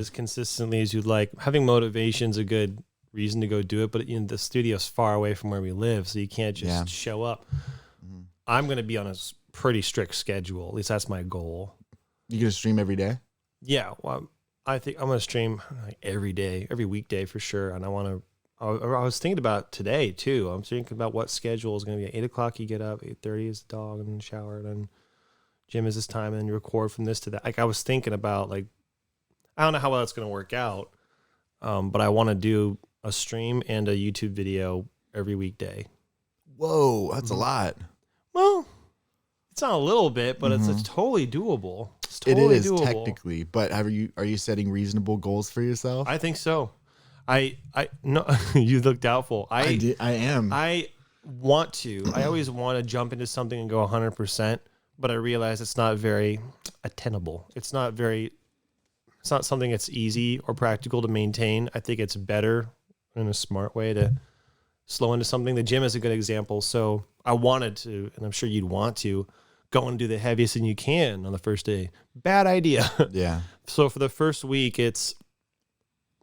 consistently as you'd like. Having motivation's a good reason to go do it, but the studio's far away from where we live, so you can't just show up. I'm going to be on a pretty strict schedule. At least that's my goal. You gonna stream every day? Yeah, well, I think I'm gonna stream like every day, every weekday for sure. And I was thinking about today too. I'm thinking about what schedule is gonna be. At 8 o'clock you get up, 8:30 is the dog and shower, then gym is this time, and then you record from this to that. Like I was thinking about, like, I don't know how well that's gonna work out, but I want to do a stream and a YouTube video every weekday. Whoa, that's a lot. Well, it's not a little bit, but it's totally doable. It's totally it is doable. Technically, but are you setting reasonable goals for yourself? I think so. I no, you look doubtful. I am. I want to. I always want to jump into something and go 100%, but I realize it's not very attainable. It's not something that's easy or practical to maintain. I think it's better in a smart way to slow into something. The gym is a good example. So I wanted to, and I'm sure you'd want to, go and do the heaviest thing you can on the first day. Bad idea. Yeah. So for the first week, it's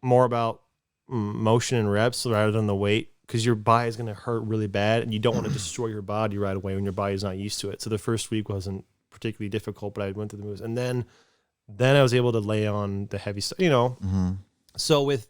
more about motion and reps rather than the weight, because your body is going to hurt really bad, and you don't want to destroy your body right away when your body's not used to it. So the first week wasn't particularly difficult, but I went through the moves, and then I was able to lay on the heavy stuff, So with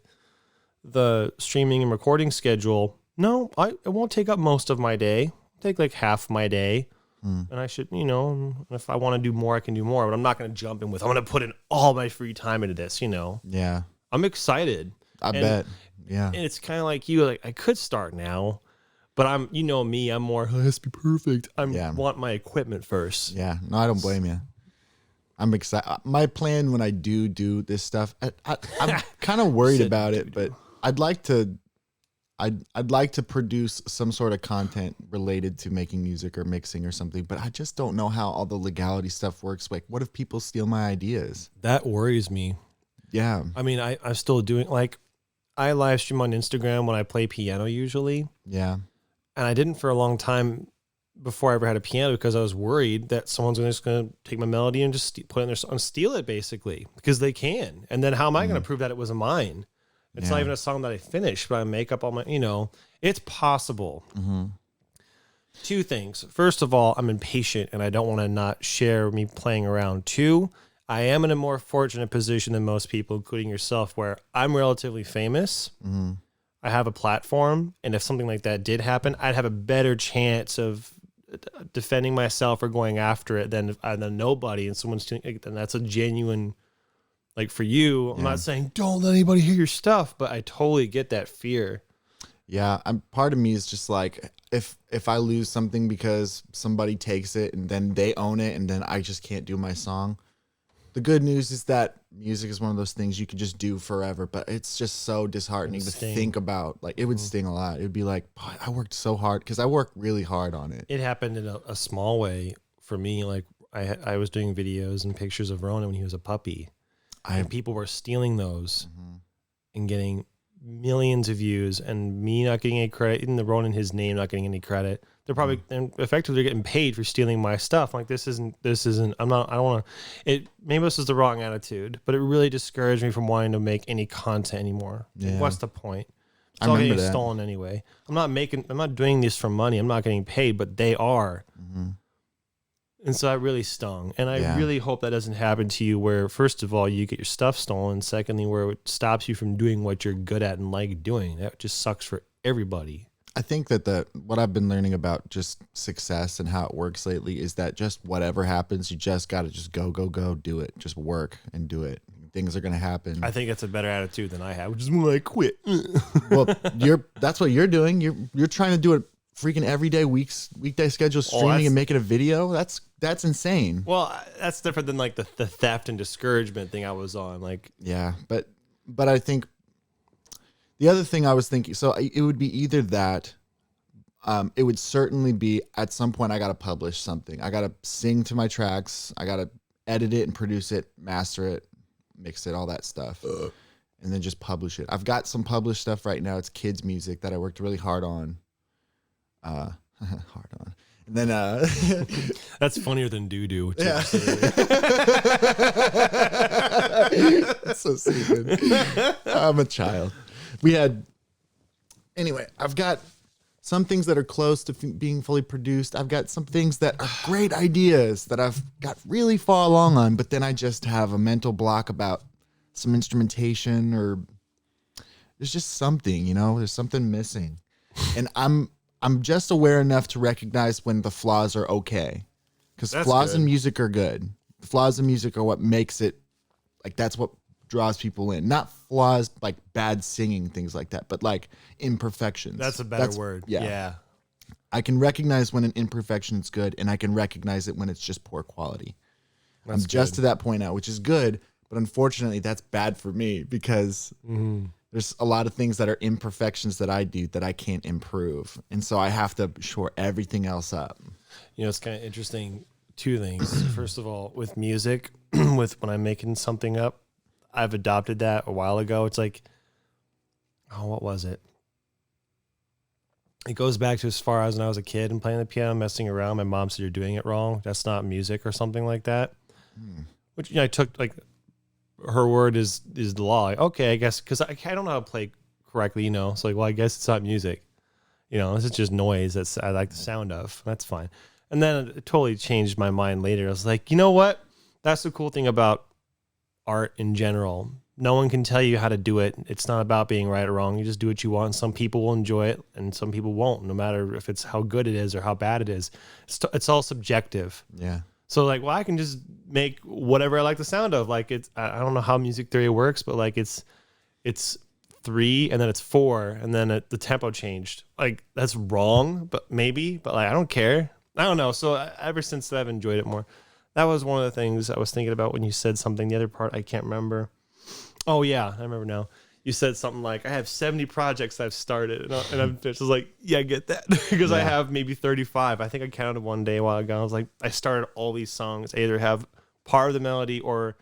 the streaming and recording schedule, no, it won't take up most of my day. It'll take like half my day. And I should, if I want to do more, I can do more, but I'm not going to jump in with, I'm going to put in all my free time into this, Yeah. I'm excited. I bet. Yeah. And it's kind of like you, like I could start now, but I'm more, it has to be perfect. Want my equipment first. Yeah. No, I don't blame you. I'm excited. My plan when I do this stuff, I'm kind of worried about it, but I'd like to produce some sort of content related to making music or mixing or something, but I just don't know how all the legality stuff works. Like, what if people steal my ideas? That worries me. Yeah. I mean, I'm still doing, like, I live stream on Instagram when I play piano usually. Yeah. And I didn't for a long time before I ever had a piano, because I was worried that someone's just going to take my melody and just put it in their song and steal it, basically, because they can. And then how am I going to prove that it wasn't mine? It's not even a song that I finished, but I make up all my, it's possible. Two things. First of all, I'm impatient and I don't want to not share me playing around. Two, I am in a more fortunate position than most people, including yourself, where I'm relatively famous. I have a platform, and if something like that did happen, I'd have a better chance of defending myself or going after it than nobody. And someone's doing, then that's a genuine, like for you. I'm not saying don't let anybody hear your stuff, but I totally get that fear. Yeah, part of me is just like, if I lose something because somebody takes it and then they own it and then I just can't do my song. The good news is that music is one of those things you can just do forever, but it's just so disheartening to think about. Like, it would sting a lot. It would be like, oh, I worked so hard, because I work really hard on it. It happened in a small way for me. Like I was doing videos and pictures of Ronan when he was a puppy, and people were stealing those and getting millions of views, and me not getting any credit, even the Ronan, his name, not getting any credit. They're probably effectively getting paid for stealing my stuff. Like this isn't, I don't want to, maybe this is the wrong attitude, but it really discouraged me from wanting to make any content anymore. Yeah. What's the point? It's all getting stolen anyway. I'm not doing this for money. I'm not getting paid, but they are. And so that really stung. And I really hope that doesn't happen to you, where first of all, you get your stuff stolen. Secondly, where it stops you from doing what you're good at and like doing. That just sucks for everybody. I think that what I've been learning about just success and how it works lately is that just whatever happens, you just got to just go, do it. Just work and do it. Things are going to happen. I think that's a better attitude than I have, which is more like quit. Well, that's what you're doing. You're trying to do it freaking everyday weekday schedule, streaming and making a video. That's insane. Well, that's different than like the theft and discouragement thing I was on. Like, yeah, but I think the other thing I was thinking, so it would be either that, it would certainly be at some point I got to publish something. I got to sing to my tracks. I got to edit it and produce it, master it, mix it, all that stuff, and then just publish it. I've got some published stuff right now. It's kids music that I worked really hard on. And then that's funnier than doo-doo. Yeah. That's so stupid. I'm a child. Anyway, I've got some things that are close to being fully produced. I've got some things that are great ideas that I've got really far along on, but then I just have a mental block about some instrumentation, or there's just something, there's something missing. And I'm just aware enough to recognize when the flaws are okay, because flaws in music are good. Flaws in music are what makes it, like, that's what draws people in. Not flaws like bad singing, things like that, but like imperfections. That's a better word. Yeah. I can recognize when an imperfection is good, and I can recognize it when it's just poor quality. I'm just to that point now, which is good, but unfortunately that's bad for me, because there's a lot of things that are imperfections that I do that I can't improve. And so I have to shore everything else up. It's kind of interesting. Two things. First of all, with music, when I'm making something up, I've adopted that a while ago. It's like, what was it? It goes back to as far as when I was a kid and playing the piano, messing around. My mom said, "You're doing it wrong. That's not music," or something like that. Which I took, like, her word is the law. Like, okay, I guess, because I don't know how to play correctly, So like, well, I guess it's not music. This is just noise that's I like the sound of. That's fine. And then it totally changed my mind later. I was like, you know what? That's the cool thing about art in general. No one can tell you how to do it. It's not about being right or wrong. You just do what you want. Some people will enjoy it and some people won't, no matter if it's how good it is or how bad it is. It's all subjective. Yeah. So like, well, I can just make whatever I like the sound of. Like, I don't know how music theory works, but like it's 3 and then it's 4 and then the tempo changed. Like, that's wrong, but like, I don't care. I don't know. So ever since then, I've enjoyed it more. That was one of the things I was thinking about when you said something. The other part, I can't remember. Oh yeah, I remember now. You said something like, I have 70 projects I've started. And I'm just like, yeah, I get that. Because I have maybe 35. I think I counted one day a while ago. I was like, I started all these songs. I either have part of the melody or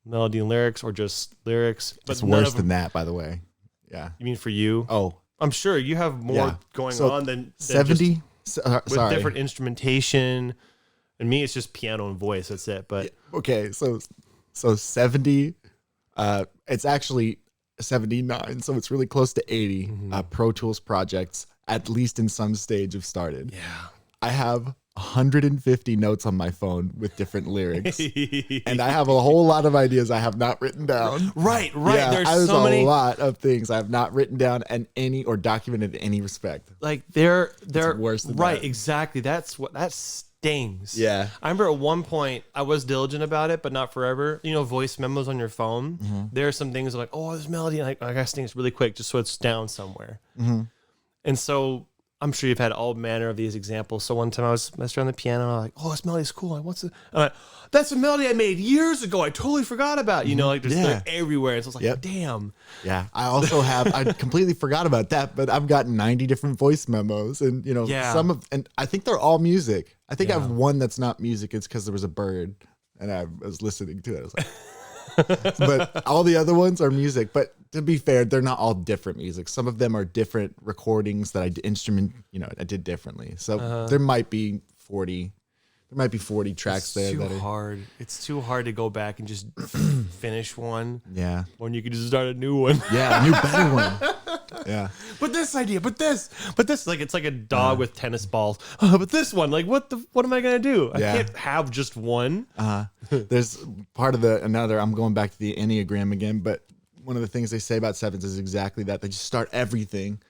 melody and lyrics, or just lyrics. But it's worse than that, by the way. Yeah. You mean for you? Oh. I'm sure you have more going on than 70? With different instrumentation. And me, it's just piano and voice. That's it. But okay, so 70, it's actually 79, so it's really close to 80 Pro Tools projects, at least in some stage, have started. Yeah. I have 150 notes on my phone with different lyrics, and I have a whole lot of ideas I have not written down. Right. Yeah, There's so many. a lot of things I have not written down in any or documented in any respect. Like they're worse than right. that. Exactly. That stings. Yeah. I remember at one point I was diligent about it, but not forever. You know, voice memos on your phone. There are some things like, oh, this melody, and I gotta sing this really quick just so it's down somewhere. And so I'm sure you've had all manner of these examples. So one time I was messing around the piano and I'm like, oh, this melody's cool. Like, what's it? I'm like, that's a melody I made years ago. I totally forgot about. You know, like just they're everywhere. And so it's like, damn. Yeah. I also have, I completely forgot about that, but I've gotten 90 different voice memos and, you know, and I think they're all music. I think I have one that's not music. It's because there was a bird and I was listening to it. I was like, but all the other ones are music. But to be fair, they're not all different music. Some of them are different recordings that I did differently. So there might be 40 tracks there. It's too hard to go back and just finish one. Yeah. When you could just start a new one. Yeah, a new better one. Yeah. But this idea, but this, like it's like a dog with tennis balls. But this one, like what am I gonna do? I can't have just one. There's part of I'm going back to the Enneagram again, but one of the things they say about sevens is exactly that. They just start everything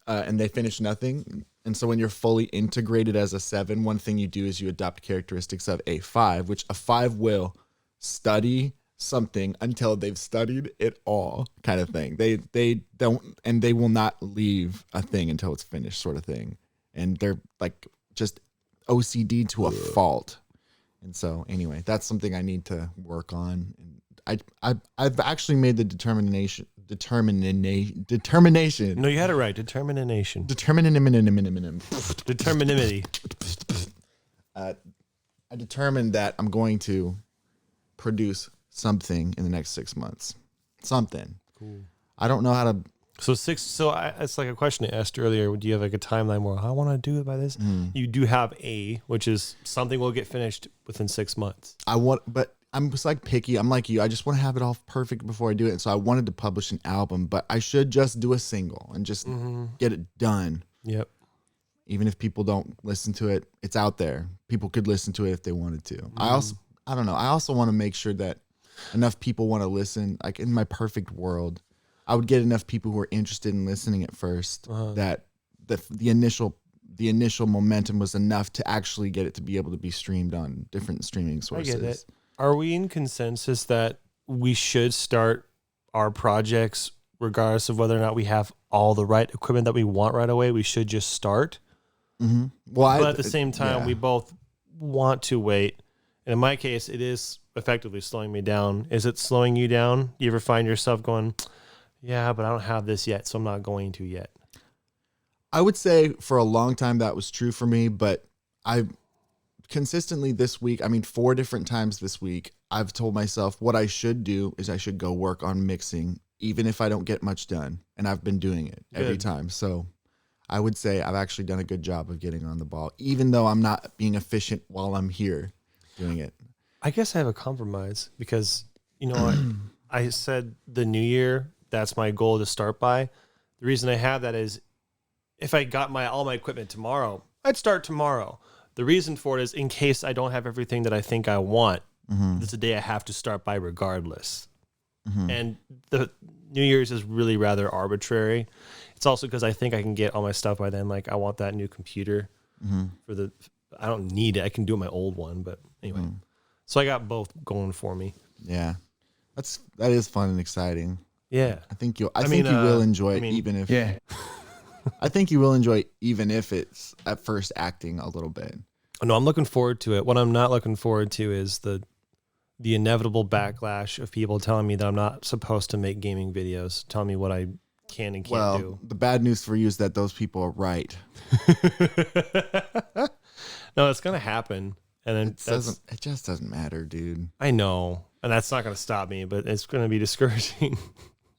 and they finish nothing. And so when you're fully integrated as a 7, one thing you do is you adopt characteristics of a 5, which a 5 will study something until they've studied it all, kind of thing. They don't, and they will not leave a thing until it's finished, sort of thing. And they're like just OCD to a fault. And so anyway, that's something I need to work on. And I've actually made the determination. No, you had it right. Determination. Determinimity. I determined that I'm going to produce something in the next 6 months. Something. Cool. I don't know how to. It's like a question I asked earlier. Do you have like a timeline where I want to do it by this? You do have which is something will get finished within 6 months. But I'm just like picky. I'm like you. I just want to have it all perfect before I do it. And so I wanted to publish an album, but I should just do a single and just get it done. Yep. Even if people don't listen to it, it's out there. People could listen to it if they wanted to. I don't know. I also want to make sure that enough people want to listen. Like in my perfect world, I would get enough people who are interested in listening at first that the initial momentum was enough to actually get it to be able to be streamed on different streaming sources. I get it. Are we in consensus that we should start our projects regardless of whether or not we have all the right equipment that we want right away? We should just start. Mm-hmm. Well, but at the same time, we both want to wait. And in my case, it is effectively slowing me down. Is it slowing you down? You ever find yourself going, yeah, but I don't have this yet, so I'm not going to yet? I would say for a long time that was true for me, but I've consistently this week, 4 different times this week, I've told myself what I should do is I should go work on mixing, even if I don't get much done. And I've been doing it every time. So I would say I've actually done a good job of getting on the ball, even though I'm not being efficient while I'm here doing it. I guess I have a compromise because, I said the new year, that's my goal to start by. The reason I have that is if I got all my equipment tomorrow, I'd start tomorrow. The reason for it is in case I don't have everything that I think I want, it's a day I have to start by regardless. And the New Year's is really rather arbitrary. It's also because I think I can get all my stuff by then. Like I want that new computer I don't need it. I can do it my old one, but anyway. So I got both going for me. Yeah. That is fun and exciting. Yeah. I think you will enjoy it even if I think you will enjoy it even if it's at first acting a little bit. No, I'm looking forward to it. What I'm not looking forward to is the inevitable backlash of people telling me that I'm not supposed to make gaming videos, telling me what I can and can't do. The bad news for you is that those people are right. No, it's gonna happen, and then it just doesn't matter, dude. I know, and that's not gonna stop me, but it's gonna be discouraging.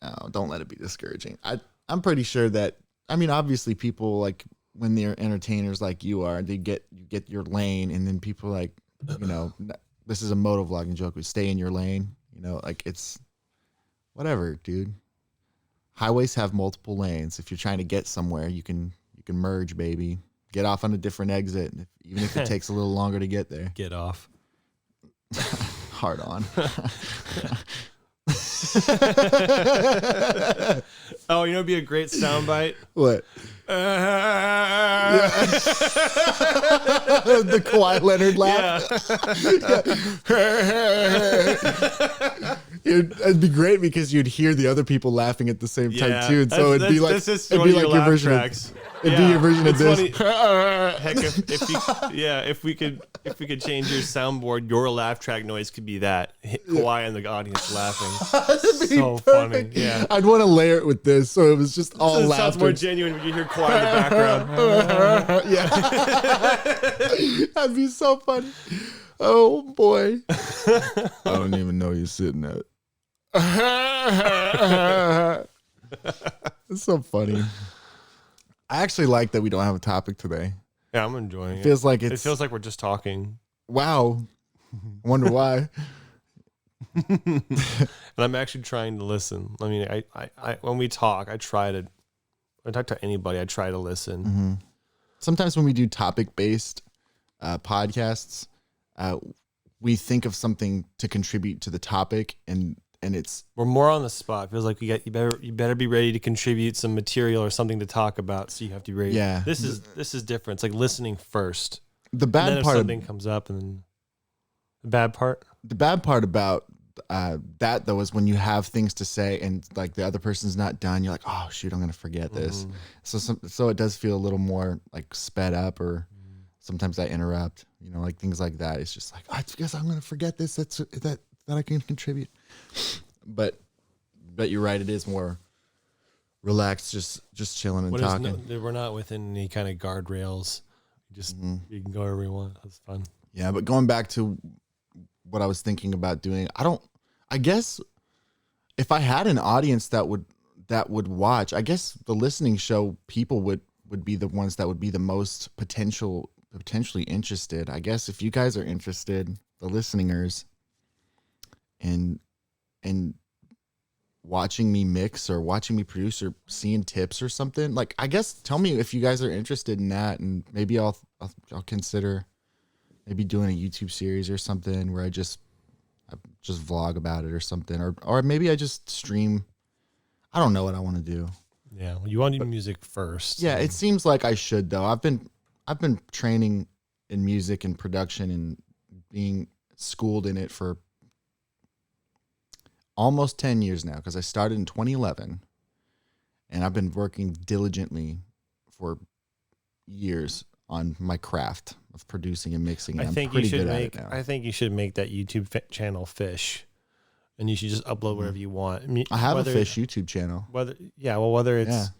No, don't let it be discouraging. I'm pretty sure that obviously people like when they're entertainers like you are, you get your lane, and then people like this is a motovlogging joke. We stay in your lane, like it's whatever, dude. Highways have multiple lanes. If you're trying to get somewhere, you can merge, baby. get off on a different exit, even if it takes a little longer to get there. Get off. Hard on. Oh, you know, it'd be a great soundbite. What? The Kawhi Leonard laugh. Yeah. It'd be great because you'd hear the other people laughing at the same time too, and so it'd be like it'd be like your version tracks. It'd be your version of this. Heck, if we could change your soundboard, your laugh track noise could be that Kawhi and the audience laughing. So funny. Yeah, I'd want to layer it with this, so it was just all so it laughter. sounds more genuine when you hear Kawhi in the background. Yeah, that'd be so funny. Oh boy, I don't even know you're sitting at. It's so funny. I actually like that we don't have a topic today. Yeah, I'm enjoying it. It feels like It feels like we're just talking. wow. I wonder why. And I'm actually trying to listen. I mean, I when we talk, when I talk to anybody, I try to listen. Mm-hmm. Sometimes when we do topic-based podcasts, we think of something to contribute to the topic, and we're more on the spot. It feels like you better be ready to contribute some material or something to talk about. So you have to be ready. Yeah. This is different. It's like listening first. the And then bad if part. something comes up, and then the bad part. The bad part about that though is when you have things to say and like the other person's not done, you're like, oh shoot, I'm gonna forget this. So it does feel a little more like sped up, or sometimes I interrupt. You know, like things like that. It's just like, I guess I'm gonna forget this. That I can contribute. But you're right. It is more relaxed, just chilling and talking. We're not within any kind of guardrails. You can go wherever you want. That's fun. Yeah, but going back to what I was thinking about doing, I guess if I had an audience that would watch, I guess the listening show people would be the ones that would be the most potentially interested. I guess if you guys are interested, the listeners, and watching me mix or watching me produce or seeing tips or something, like, I guess tell me if you guys are interested in that, and maybe I'll consider maybe doing a YouTube series or something where I just vlog about it or something, or maybe I just stream. I don't know what I want to do. Yeah, well, you want to do music first. Yeah, it seems like I should though. I've been training in music and production and being schooled in it for almost 10 years now, because I started in 2011, and I've been working diligently for years on my craft of producing and mixing. And I think you should make that YouTube channel Fish, and you should just upload whatever you want. I have a Fish YouTube channel. Whether it's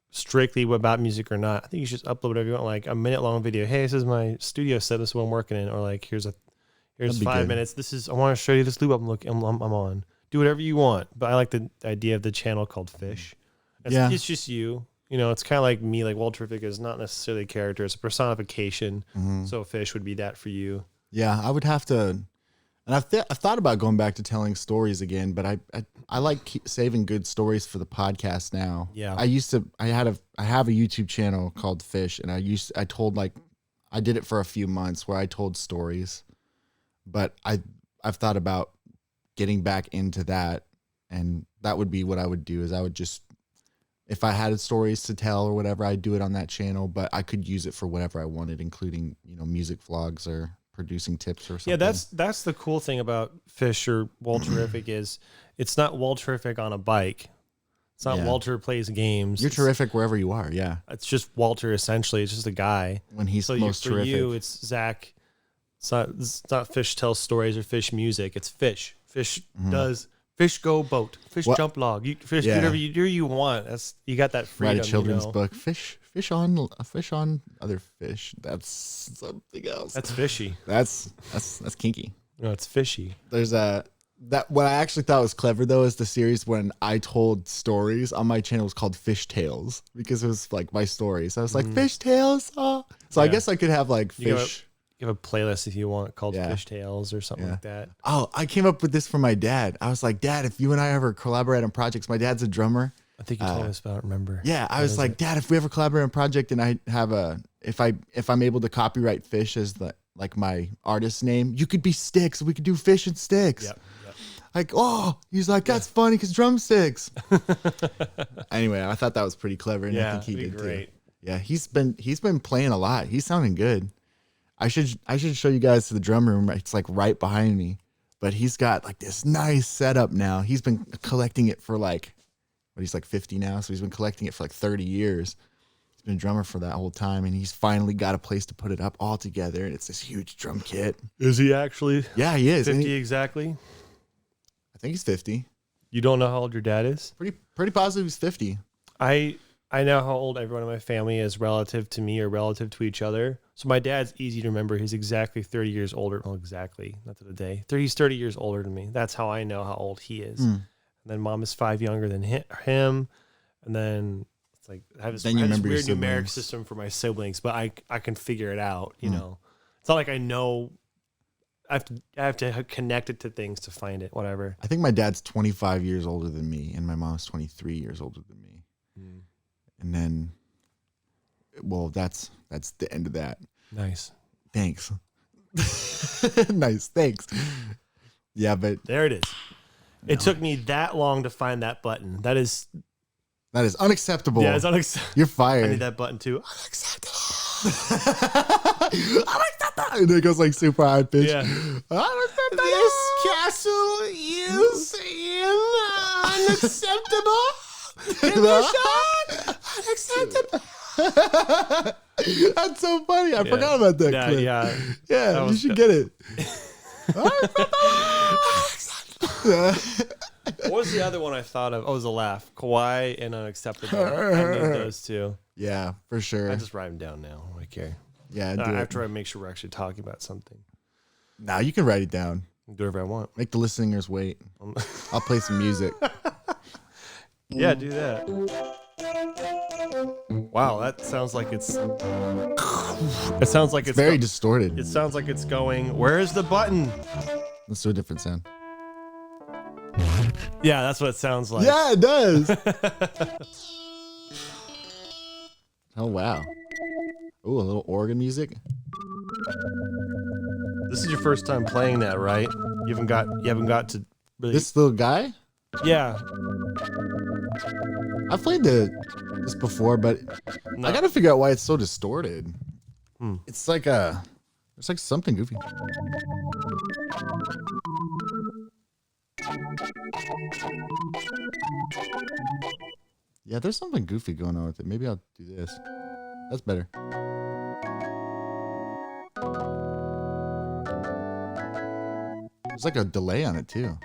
strictly about music or not, I think you should upload whatever you want, like a minute-long video. Hey, this is my studio set. This is what I'm working in. Or like, here's 5 minutes. I want to show you this loop I'm on. Do whatever you want. But I like the idea of the channel called Fish. It's just you. You know, it's kind of like me. Like Walterific is not necessarily a character; it's a personification. So Fish would be that for you. Yeah, I would have to. And I've thought about going back to telling stories again, but I like saving good stories for the podcast now. Yeah, I have a YouTube channel called Fish, and I did it for a few months where I told stories, but I've thought about getting back into that, and that would be what I would do. Is I would just, if I had stories to tell or whatever, I'd do it on that channel, but I could use it for whatever I wanted, including, you know, music vlogs or producing tips or something. Yeah, that's the cool thing about Fish or Walterific is it's not Walterific on a bike. It's not Walter plays games. You're terrific wherever you are. Yeah, it's just Walter. Essentially, it's just a guy. When he's most terrific. For you, it's Zach. It's not Fish tells stories or Fish music. It's Fish. Fish does. Fish go boat. Fish jump log. Fish do whatever you want. You got that freedom. Write a children's book. Fish on other fish. That's something else. That's fishy. That's kinky. No, it's fishy. There's what I actually thought was clever though is the series when I told stories on my channel was called Fish Tales, because it was like my stories. I was like, Fish Tales. Oh. So I guess I could have like fish. You have a playlist if you want called Fish Tales or something like that. Oh, I came up with this for my dad. I was like, Dad, if you and I ever collaborate on projects, my dad's a drummer. I think you told us about it, remember? Yeah, I was like, Dad, if we ever collaborate on a project and I have a if I'm able to copyright Fish as like my artist name, you could be Sticks. We could do Fish and Sticks. Yep. Like, oh, he's like, that's funny because drumsticks. Anyway, I thought that was pretty clever, and I think he did great. too. Yeah, he's been playing a lot. He's sounding good. I should show you guys to the drum room. It's like right behind me. But he's got like this nice setup now. He's been collecting it for like, he's like 50 now, so he's been collecting it for like 30 years. He's been a drummer for that whole time, and he's finally got a place to put it up all together, and it's this huge drum kit. Is he actually? Yeah, he is. 50 exactly? I think he's 50. You don't know how old your dad is? Pretty positive he's 50. I know how old everyone in my family is relative to me or relative to each other. So my dad's easy to remember. He's exactly 30 years older. Well, exactly. Not to the day. He's 30 years older than me. That's how I know how old he is. And then mom is 5 younger than him. And then it's like I have this weird numeric system for my siblings, but I can figure it out. You know, it's not like I know. I have to connect it to things to find it. Whatever. I think my dad's 25 years older than me, and my mom's 23 years older than me. And then, well, that's the end of that. Nice. Thanks. Nice. Thanks. Yeah, but there it is. No. It took me that long to find that button. That is unacceptable. Yeah, it's unacceptable. You're fired. I need that button too. Unacceptable. Unacceptable. And it goes like super high pitch. Yeah. Unacceptable. This castle is unacceptable. Unacceptable. That's so funny. I forgot about that clip. Yeah, that you should get it. What was the other one I thought of? Oh, it was a laugh. Kawhi and unacceptable. I need those two. Yeah, for sure. I just write them down now. I don't care. Yeah, after I make sure we're actually talking about something. Nah, you can write it down. Do whatever I want. Make the listeners wait. I'll play some music. Yeah, do that. Wow, that sounds like it's. It sounds like it's very distorted. It sounds like it's going. Where is the button? Let's do a different sound. Yeah, that's what it sounds like. Yeah, it does. Oh wow. Ooh, a little organ music. This is your first time playing that, right? You haven't got to really... This little guy? Yeah. I've played this before, but no. I gotta figure out why it's so distorted. It's like there's like something goofy. Yeah, there's something goofy going on with it. Maybe I'll do this. That's better. There's like a delay on it too.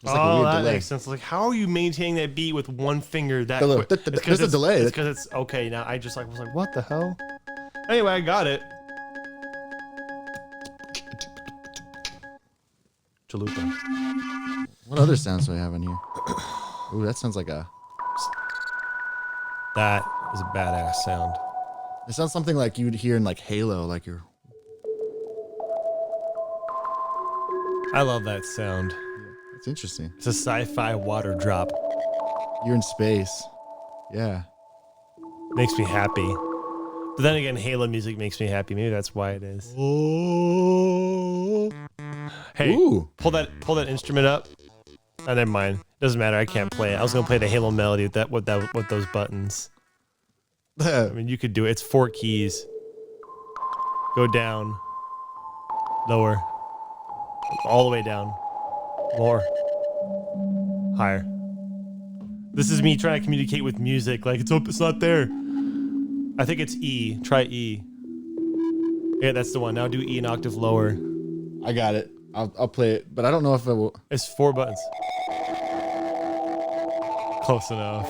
Like that makes sense. Like, how are you maintaining that beat with one finger that quick? There's a delay. It's because it's okay. Now I just was like, what the hell? Anyway, I got it. Chalupa. What other sounds do I have in here? Ooh, that sounds like a... That is a badass sound. It sounds something like you would hear in like Halo, like you're... I love that sound. It's interesting. It's a sci-fi water drop. You're in space. Yeah. Makes me happy. But then again, Halo music makes me happy. Maybe that's why it is. Oh. Hey, ooh. Pull that instrument up. Oh, never mind. Doesn't matter. I can't play it. I was gonna play the Halo melody with those buttons. I mean, you could do it. It's 4 keys. Go down. Lower. All the way down. More. Higher. This is me trying to communicate with music. Like, it's not there. I think it's E. Try E. Yeah, that's the one. Now do E an octave lower. I got it. I'll play it, but I don't know if it will. It's 4 buttons. Close enough.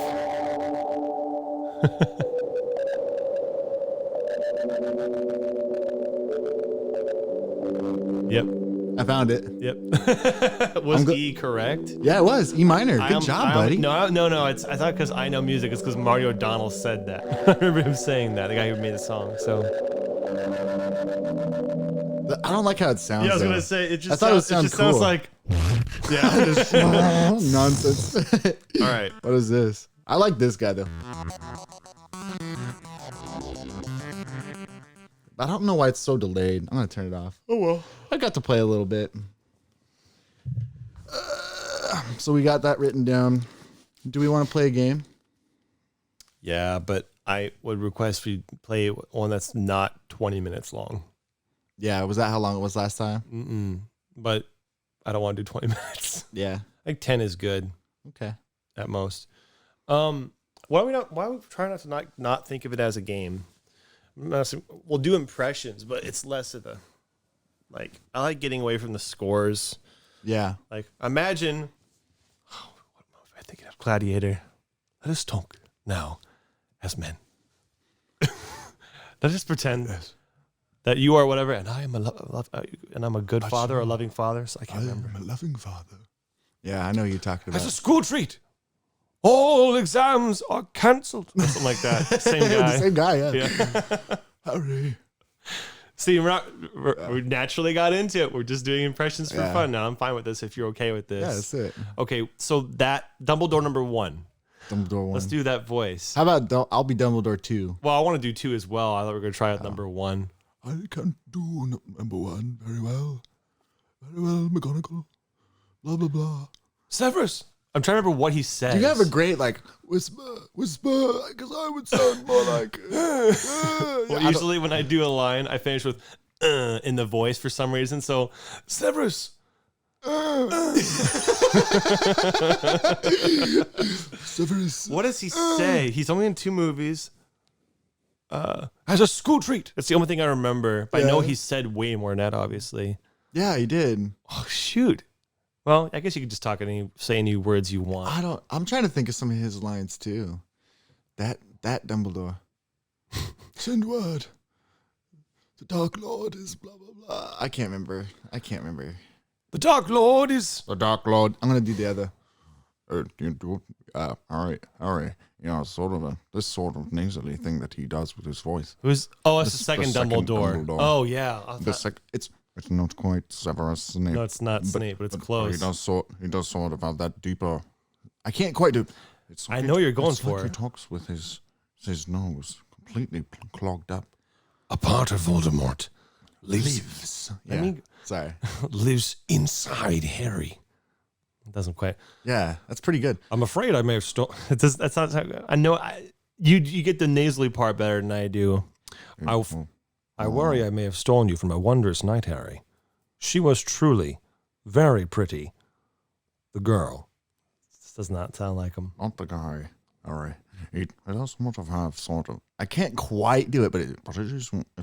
Yep. I found it. Yep. Was E correct? Yeah, it was. E minor. Good job, buddy. No. I thought because I know music, it's because Mario O'Donnell said that. I remember him saying that, the guy who made the song. So I don't like how it sounds. Yeah, I was going to say, it just sounds cool. Sounds like... Yeah, just nonsense. All right. What is this? I like this guy though. I don't know why it's so delayed. I'm gonna turn it off. Oh well. I got to play a little bit. So we got that written down. Do we want to play a game? Yeah, but I would request we play one that's not 20 minutes long. Yeah, was that how long it was last time? But I don't want to do 20 minutes. Yeah. I think 10 is good Okay. at most. Why are we trying to not think of it as a game? We'll do impressions, but it's less of a like. I like getting away from the scores. Yeah. Like imagine. What am I thinking of? Gladiator. Let us talk now, as men. Let us pretend that you are whatever, and I am and I'm a good father, a loving father. So I can't remember. I'm a loving father. Yeah, I know you're talking about. As a school treat, all exams are cancelled. Or something like that. Same guy. The same guy, yeah. Yeah. Hurry. See, we naturally got into it. We're just doing impressions for fun now. I'm fine with this if you're okay with this. Yeah, that's it. Okay, so that Dumbledore number 1. Dumbledore 1. Let's do that voice. How about I'll be Dumbledore 2? Well, I want to do 2 as well. I thought we were going to try out number 1. I can't do number 1 very well. Very well, McGonagall. Blah, blah, blah. Severus. I'm trying to remember what he says. You have a great, like, whisper, because I would sound more like... Well, usually when I do a line, I finish with in the voice for some reason. So, Severus. Severus. What does he say? He's only in 2 movies. As a school treat. That's the only thing I remember. But I know he said way more than that, obviously. Yeah, he did. Oh, shoot. Well, I guess you could just say any words you want. I'm trying to think of some of his lines, too. That Dumbledore. Send word. The Dark Lord is blah, blah, blah. I can't remember. The Dark Lord is... The Dark Lord. I'm going to do the other. Harry. You know, this sort of nasally thing that he does with his voice. It's the second Dumbledore. Oh, yeah. It's not quite Severus Snape. No, it's not Snape, but it's close. He does sort of have that deeper. I can't quite do. I know you're going for like it. He talks with his nose completely clogged up. A part of Voldemort lives. Yeah. Sorry. Lives inside Harry. It doesn't quite. Yeah, that's pretty good. I'm afraid I may have stolen. That's not. I know. You get the nasally part better than I do. I worry I may have stolen you from a wondrous night, Harry. She was truly very pretty. The girl. This does not sound like him. Not the guy. All right. It does sort of. I can't quite do it, but it's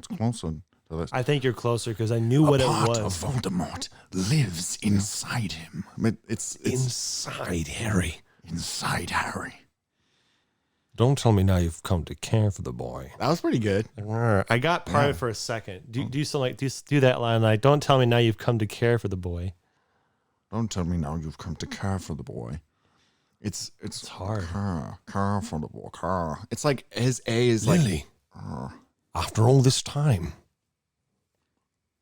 closer to this. I think you're closer because I knew what it Part was. of Voldemort lives inside him. but it's Inside Harry. Inside Harry. Don't tell me now you've come to care for the boy. that was pretty good. I got part of it for a second. Do you still do that line? Like, don't tell me now you've come to care for the boy. Don't tell me now you've come to care for the boy. It's hard. Care for the boy. Care. It's like his A is Lily, after all this time.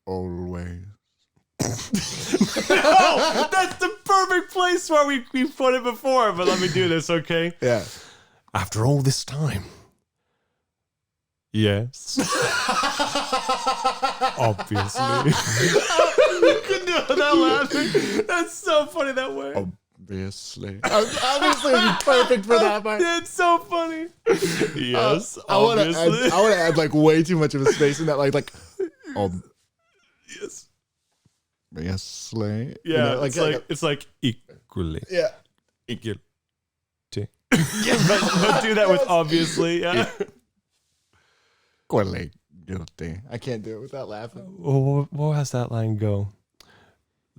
Always. Oh, that's the perfect place where we put it before. But let me do this, okay? yeah. After all this time. Yes. Obviously. You couldn't do it without laughing. That's so funny that way. Obviously. Obviously, it'd be perfect for that part. It's so funny. Yes, I want obviously. to add like way too much of a space in that, like Yes. Obviously. Yeah, like, it's like equally. yeah. Equal. Yeah, but do that with obviously. Yeah. Equally guilty. I can't do it without laughing. Where has that line go?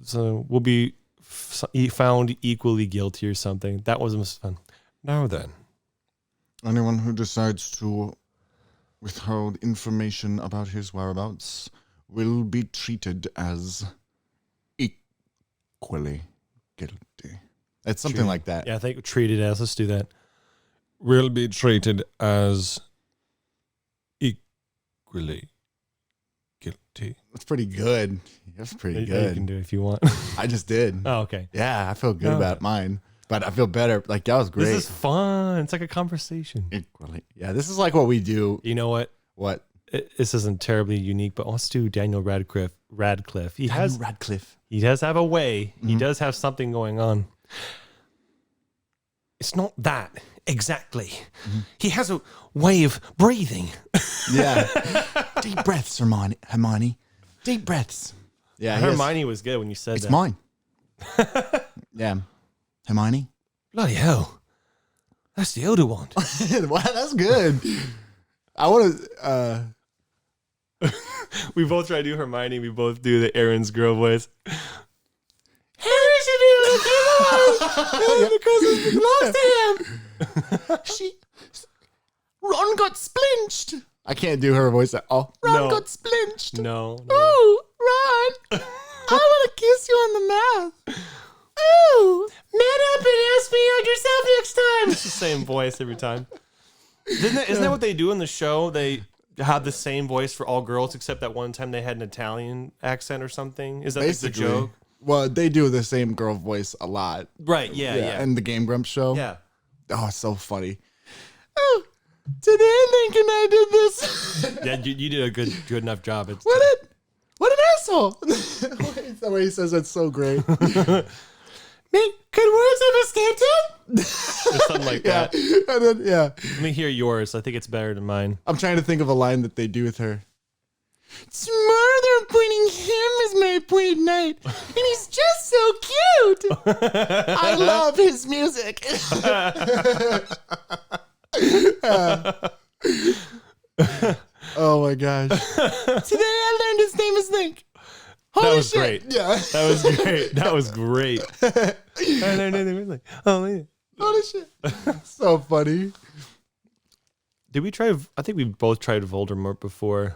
So we'll be found equally guilty or something. That was fun. Now then. Anyone who decides to withhold information about his whereabouts will be treated as equally guilty. It's something like that. Yeah, I think treated as. Let's do that. Will be treated as equally tea. That's pretty good. That's pretty You good. can do it if you want. I just did. Oh, okay. Yeah, I feel good Okay. about mine, but I feel better. Like that was great. This is fun. It's like a conversation. Equally. Yeah, this is like what we do. You know what? What? This isn't terribly unique, but let's do Daniel Radcliffe. He has Radcliffe. He does have a way. He does have something going on. It's not that exactly. He has a way of breathing. Yeah. Deep breaths, Hermione. Deep breaths. Yeah, he has- Hermione was good when you said It's that. mine. Yeah. Hermione. Bloody hell. That's the older one. Wow, that's good. I want to. We both try to do Hermione. We both do the Aaron's girl voice. Harry should be able to because it belongs to him. Ron got splinched. I can't do her voice at all. Ron No. got splinched. No. Ooh, Ron. I want to kiss you on the mouth. Ooh. Man up and ask me out yourself next time. It's the same voice every time. Isn't that what they do in the show? They have the same voice for all girls except that one time they had an Italian accent or something. Is that like the Basically. joke? Well, they do the same girl voice a lot. Right. Yeah. And the Game Grumps show. Yeah. Oh, it's so funny. Oh, today Lincoln I did this. Yeah. You did a good enough job. It's What an asshole. The way he says that's so great. Could words have escaped him? Or something like Yeah. that. And then, yeah. Let me hear yours. I think it's better than mine. I'm trying to think of a line that they do with her. Smarter pointing him is my pointed knight, and he's just so cute. I love his music. Oh my gosh. Today I learned his name is Link. Holy That was shit. great. Yeah. That was great. That was great. Holy shit. So funny. Did we try? I think we both tried Voldemort before.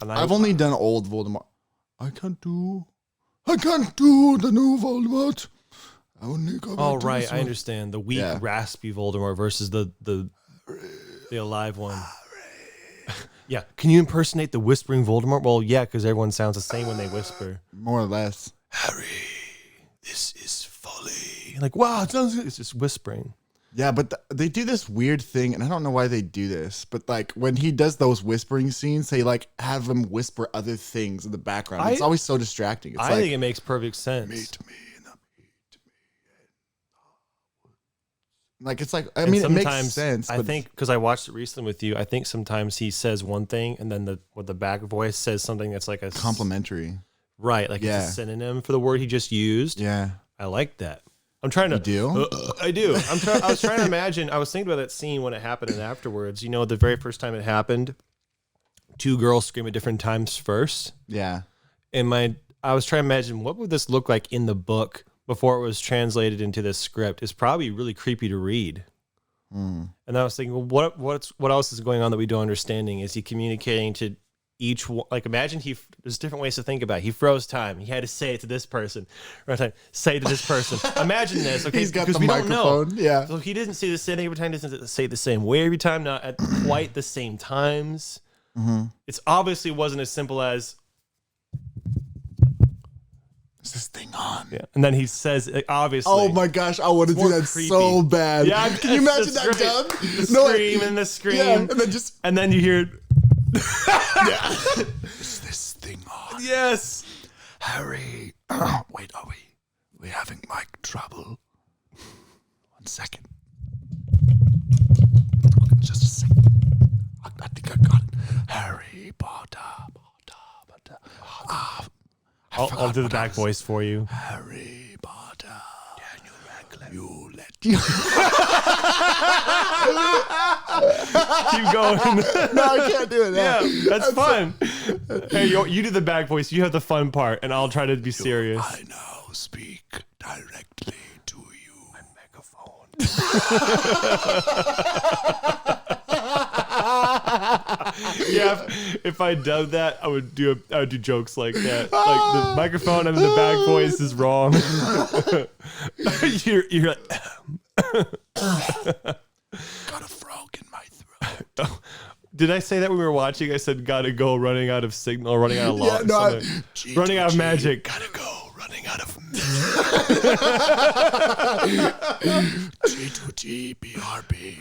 And I've only done old Voldemort. I can't do the new Voldemort. I only go back Oh to right, this I one. understand. The weak, Yeah. raspy Voldemort versus the alive one. Yeah. Can you impersonate the whispering Voldemort? Well, yeah, because everyone sounds the same when they whisper. More or less. Harry, this is folly. Like, wow, it sounds good. It's just whispering. Yeah, but they do this weird thing, and I don't know why they do this, but like when he does those whispering scenes, they like have him whisper other things in the background. It's always so distracting. It's I like, think it makes perfect sense. like it's like, I And mean, it makes sometimes sense. I but think because I watched it recently with you, I think sometimes he says one thing and then the back voice says something that's like a complimentary. right, like Yeah. it's a synonym for the word he just used. Yeah. I like that. I'm trying to You do? I do. I was trying to imagine. I was thinking about that scene when it happened and afterwards. You know, the very first time it happened, two girls scream at different times first. Yeah. And I was trying to imagine what would this look like in the book before it was translated into this script. It's probably really creepy to read. And I was thinking, well, what else is going on that we don't understanding? Is he communicating to each one? Like, imagine there's different ways to think about it. He froze time. He had to say it to this person. Right time, say it to this person. Imagine this. Okay, He's got because the we don't know. microphone. Yeah. So he didn't say the same every time. Doesn't say it the same way every time. Not at quite the same times. It's obviously wasn't as simple as Is this thing on? yeah. And then he says like, obviously. Oh my gosh, I want to do more that creepy. so bad. Yeah, Can you imagine that's that great. dub? The No, like- scream and the scream, Yeah, and then just and then you hear it. is this thing on? Yes. Harry, wait, are we having mic trouble? 1 second. Just a second. I think I got it. Harry Potter. I'll do the back voice for you. Harry Potter. Daniel Radcliffe. You let you. Keep going. No, I can't do it. Yeah, that's fun. Hey, you do the back voice. You have the fun part, and I'll try to be serious. I now speak directly to you. My megaphone. Yeah, if I dubbed that, I would do jokes like that. Like the microphone and the back voice is wrong. you're like, Got a frog in my throat. Did I say that when we were watching? I said, gotta go, running out of signal, running out of law. Running out of magic. Gotta go, running out of G2G, BRB.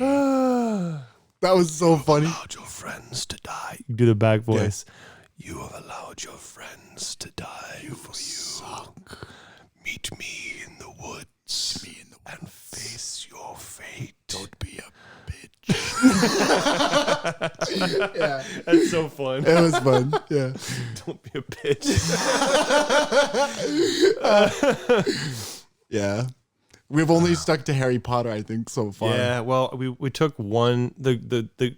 That was so funny. Allowed your friends to die. You do the back voice. Yeah. You have allowed your friends to die for you. Suck. Meet me in the woods. And face your fate. Don't be a bitch. Yeah. That's so fun. It was fun. Yeah. Don't be a bitch. Yeah. We've only stuck to Harry Potter, I think, so far. Yeah, well, we took the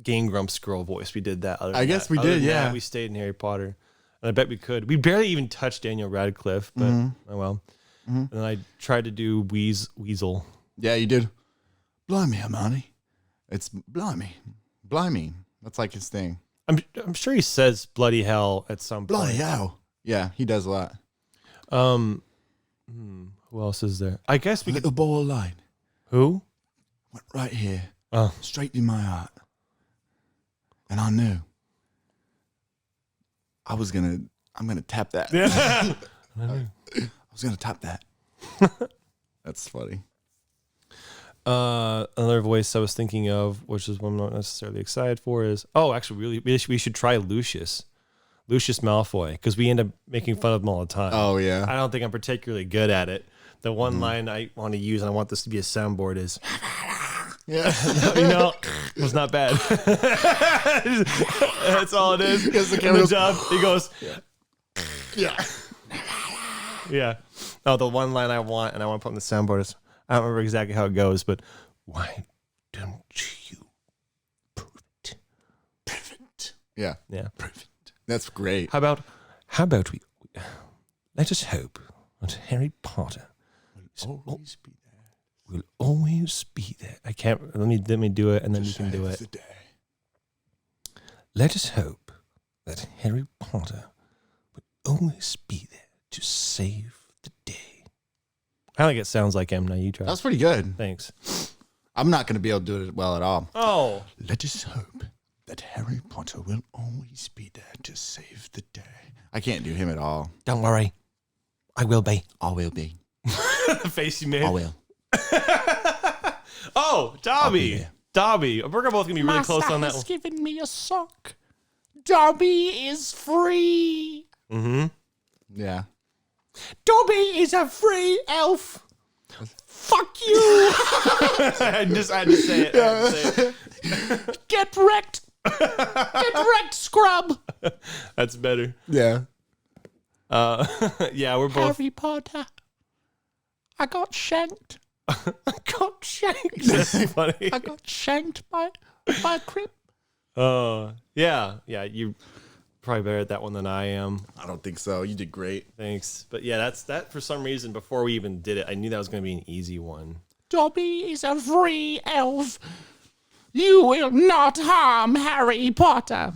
Game Grumps girl voice. We did that. I guess we did, yeah. We stayed in Harry Potter. And I bet we could. We barely even touched Daniel Radcliffe, but oh well. And then I tried to do Weasel. Yeah, you did. Blimey, Hermione. It's blimey. Blimey. That's like his thing. I'm sure he says bloody hell at some point. Bloody hell. Yeah, he does a lot. Who else is there? I guess we A could. little ball of light Who? went right here, Oh, straight in my heart. And I knew I'm gonna tap that. yeah. I was gonna tap that. That's funny. Another voice I was thinking of, which is one I'm not necessarily excited for, is actually, we should try Lucius Malfoy, because we end up making fun of him all the time. Oh yeah. I don't think I'm particularly good at it. The one line I want to use, and I want this to be a soundboard, is, Yeah. was not bad. That's all it is. Because the In camera the goes, job, he goes, Yeah. yeah. Oh, the one line I want, and I want to put on the soundboard is, I don't remember exactly how it goes, but why don't you prove it? Perfect. Yeah. Yeah. Perfect. That's great. How about we let us hope that Harry Potter Always be there. will always be there. I can't. Let me do it, and then you can do it. The day. Let us hope that Harry Potter will always be there to save the day. I think it sounds like him. Now you try. That was pretty good. Thanks. I'm not going to be able to do it well at all. Oh, Let us hope that Harry Potter will always be there to save the day. I can't do him at all. don't worry, I will be. I will be. The face you made. I will. Oh, I'll be Dobby. there. Dobby. We're both gonna be really close on that one. given me a sock. Dobby is free. Mm-hmm. Yeah. Dobby is a free elf. Fuck you. I had to say it. Get wrecked. Get wrecked, scrub. That's better. Yeah. Yeah, we're both. Harry Potter. I got shanked. Got shanked. That's funny. I got shanked by a crip. Yeah. You probably better at that one than I am. I don't think so. You did great. Thanks. But yeah, that for some reason before we even did it, I knew that was going to be an easy one. Dobby is a free elf. You will not harm Harry Potter.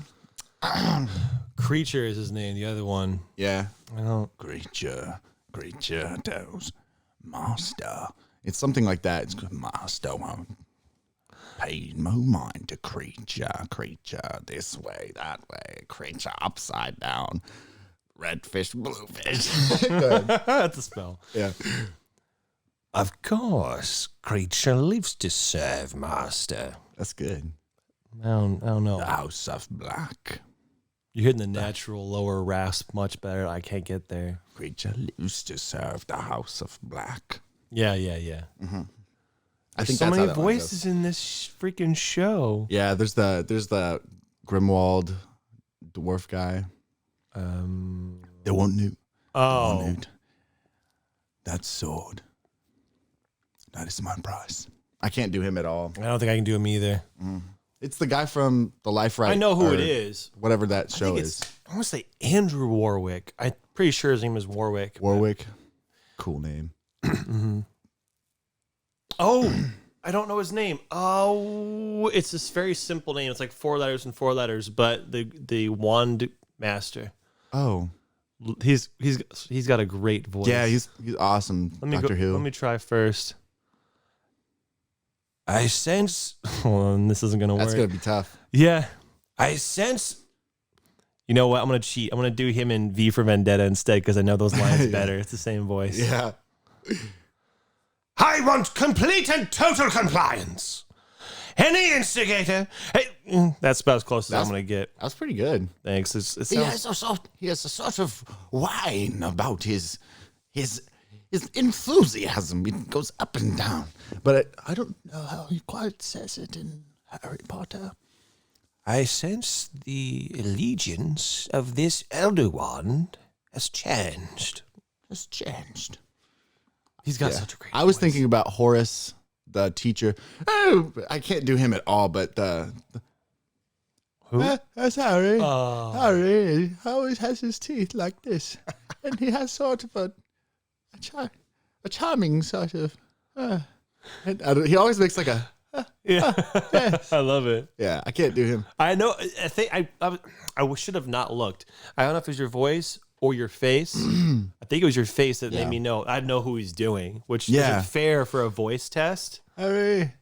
Creature is his name. The other one. Yeah. I don't. Creature tells master. It's something like that. It's good. Master won't pay no mind to creature this way, that way, creature upside down, red fish, blue fish. That's a spell. Yeah. Of course, creature lives to serve master. That's good. I don't know. The House of Black. You're hitting the natural lower rasp much better. I can't get there. Creature lives to serve the House of Black. Yeah. I think so that's many how that one goes. voices in this freaking show. Yeah, there's the Grimwald dwarf guy. The one new. Oh, Honored. That sword. That is my price. I can't do him at all. I don't think I can do him either. It's the guy from The Life Right. I know who or it is. Whatever that I show think is. I want to say Andrew Warwick. I'm pretty sure his name is Warwick. Warwick. Cool name. Oh, I don't know his name. Oh, it's this very simple name. It's like 4 letters and 4 letters, but the Wand Master. Oh. He's got a great voice. Yeah, he's awesome. Let me Doctor Who. Let me try first. I sense. Oh, and this isn't gonna That's work. gonna be tough. Yeah, I sense. You know what? I'm gonna cheat. I'm gonna do him in V for Vendetta instead because I know those lines Yeah. better. It's the same voice. Yeah. I want complete and total compliance. Any instigator. Hey, that's about as close as I'm gonna get. That's pretty good. Thanks. It He sounds. has a sort of whine about his enthusiasm. It goes up and down. But I don't know how he quite says it in Harry Potter. I sense the allegiance of this Elder Wand has changed. Has changed. He's got Yeah. such a great. I was voice. thinking about Horace, the teacher. Oh, I can't do him at all, but Who? that's Harry. Oh. Harry always has his teeth like this, and he has sort of a charming sort of. And he always makes like a. Yeah, I love it. Yeah, I can't do him. I know. I think I should have not looked. I don't know if it was your voice or your face. I think it was your face that Yeah. made me know. I'd know who he's doing, which Yeah. isn't fair for a voice test. Harry,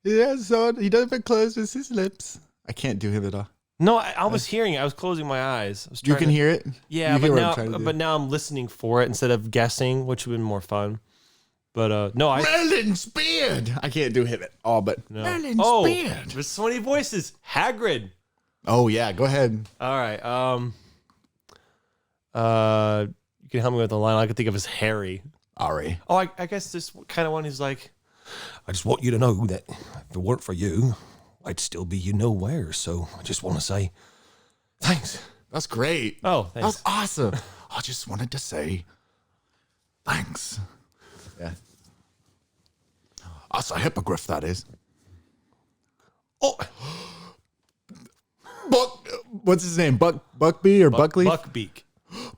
he doesn't close his lips. I can't do him at all. No, I was hearing it. I was closing my eyes. I was You trying can to- hear it. Yeah, You but hear what I'm trying to now, do. but now I'm listening for it instead of guessing, which would have been more fun. But no, I Merlin's beard. I can't do him at all. But no. Merlin's Oh, beard. there's so many voices. Hagrid. oh yeah, go ahead. All right. You can help me with the line. All I can think of is Harry. Ari. Oh, I guess this kind of one is like, I just want you to know that if it weren't for you, I'd still be you nowhere. So I just want to say thanks. That's great. Oh, That thanks. was awesome. I just wanted to say thanks. Yeah. That's a hippogriff, that is. Oh, What's his name? Buckby or Buckley? Buckbeak.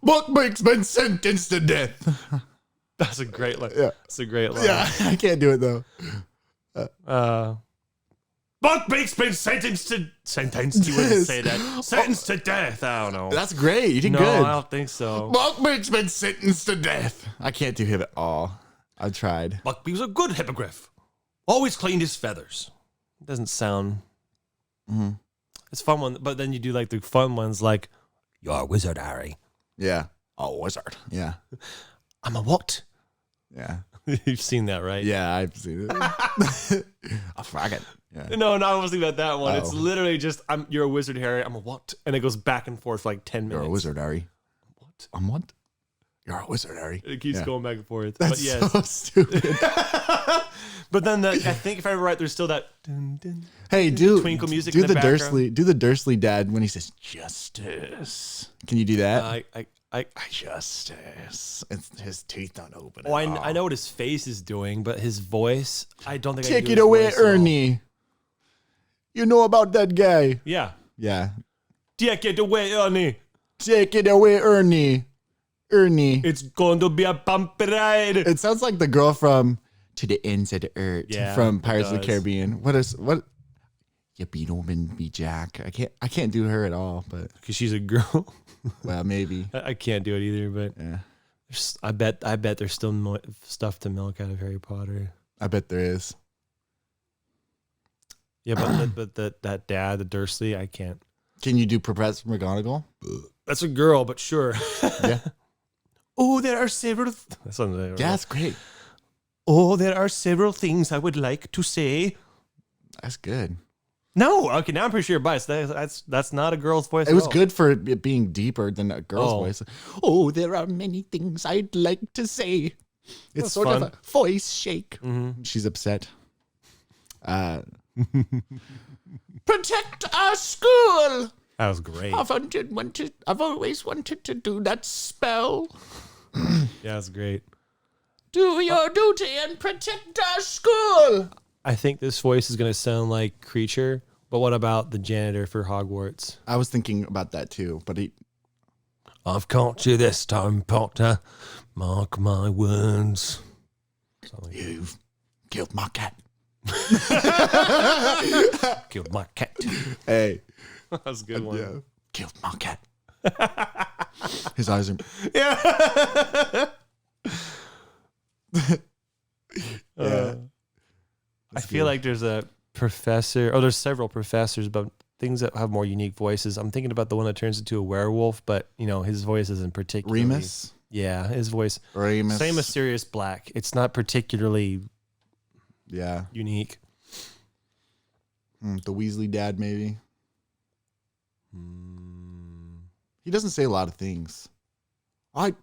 Buckbeak's been sentenced to death. That's a great line. Yeah. That's a great line. Yeah, I can't do it though. Buckbeak's been sentenced. You wouldn't say that. Sentenced to death. I don't know. That's great. You did No, good. I don't think so. Buckbeak's been sentenced to death. I can't do him at all. I tried. Buckbeak was a good hippogriff. Always cleaned his feathers. Doesn't sound. Mhm. It's fun one, but then you do like the fun ones, like "You're a wizard, Harry." Yeah. A wizard. Yeah. I'm a what? Yeah. You've seen that, right? Yeah, I've seen it. A faggot. Yeah. No, I wasn't thinking about that one. It's Oh. literally just you're a wizard, Harry. I'm a what? And it goes back and forth for like 10 minutes. You're a wizard, Harry. What? I'm what? You're a wizard, Harry. It keeps Yeah. going back and forth. That's but yes. so stupid. But then I think if I remember right, there's still that dun, dun. Hey, do Twinkle music Do in the background. Do the Dursley dad when he says justice. Can you do that? I Justice. His teeth don't open. oh, at all. I know what his face is doing, but his voice, I don't think I Take can it do his away, voice at all. Ernie. You know about that guy. Yeah. Yeah. Take it away, Ernie. Take it away, Ernie. Ernie. It's going to be a bumpy ride. It sounds like the girl from To the Ends of the Earth Yeah, from it Pirates of the does. Caribbean. What? You be Norman, be Jack. I can't do her at all, but Because she's a girl. well, maybe. I can't do it either, but Yeah. I bet there's still stuff to milk out of Harry Potter. I bet there is. Yeah, but that dad, the Dursley, I can't. Can you do Professor McGonagall? That's a girl, but sure. Yeah. Oh, there are several. That's something. Yeah, that's great. Oh, there are several things I would like to say. That's good. No, okay, now I'm pretty sure you're biased. That's not a girl's voice. It at was all. good for it being deeper than a girl's Oh. voice. Oh, there are many things I'd like to say. It's That's sort fun. of a voice shake. Mhm. She's upset. Protect our school. That was great. I've always wanted to do that spell. Yeah, that's great. Do your duty and protect our school. I think this voice is going to sound like Creature, but what about the janitor for Hogwarts? I was thinking about that too, but I've caught you this time, Potter. Mark my words. You've killed my cat. Killed my cat. hey, That was a good one. yeah, Killed my cat. his eyes are. Yeah. Yeah. I feel like there's a professor, there's several professors, but things that have more unique voices. I'm thinking about the one that turns into a werewolf, but his voice isn't particularly. Remus. Yeah, his voice. Remus. Same as Sirius Black. It's not particularly unique. The Weasley dad, maybe. He doesn't say a lot of things. Right,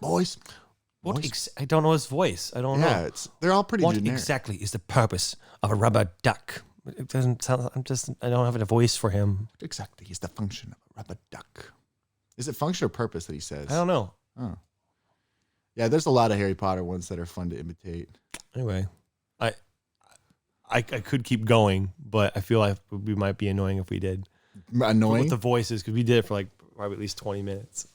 boys. Boys. I don't know his voice. I don't know. Yeah, they're all pretty What generic. exactly is the purpose of a rubber duck? It doesn't sound. I don't have a voice for him. What exactly is the function of a rubber duck? Is it function or purpose that he says? I don't know. Oh. Yeah, there's a lot of Harry Potter ones that are fun to imitate. Anyway, I could keep going, but I feel like we might be annoying if we did. Annoying? With the voices, because we did it for like probably at least 20 minutes.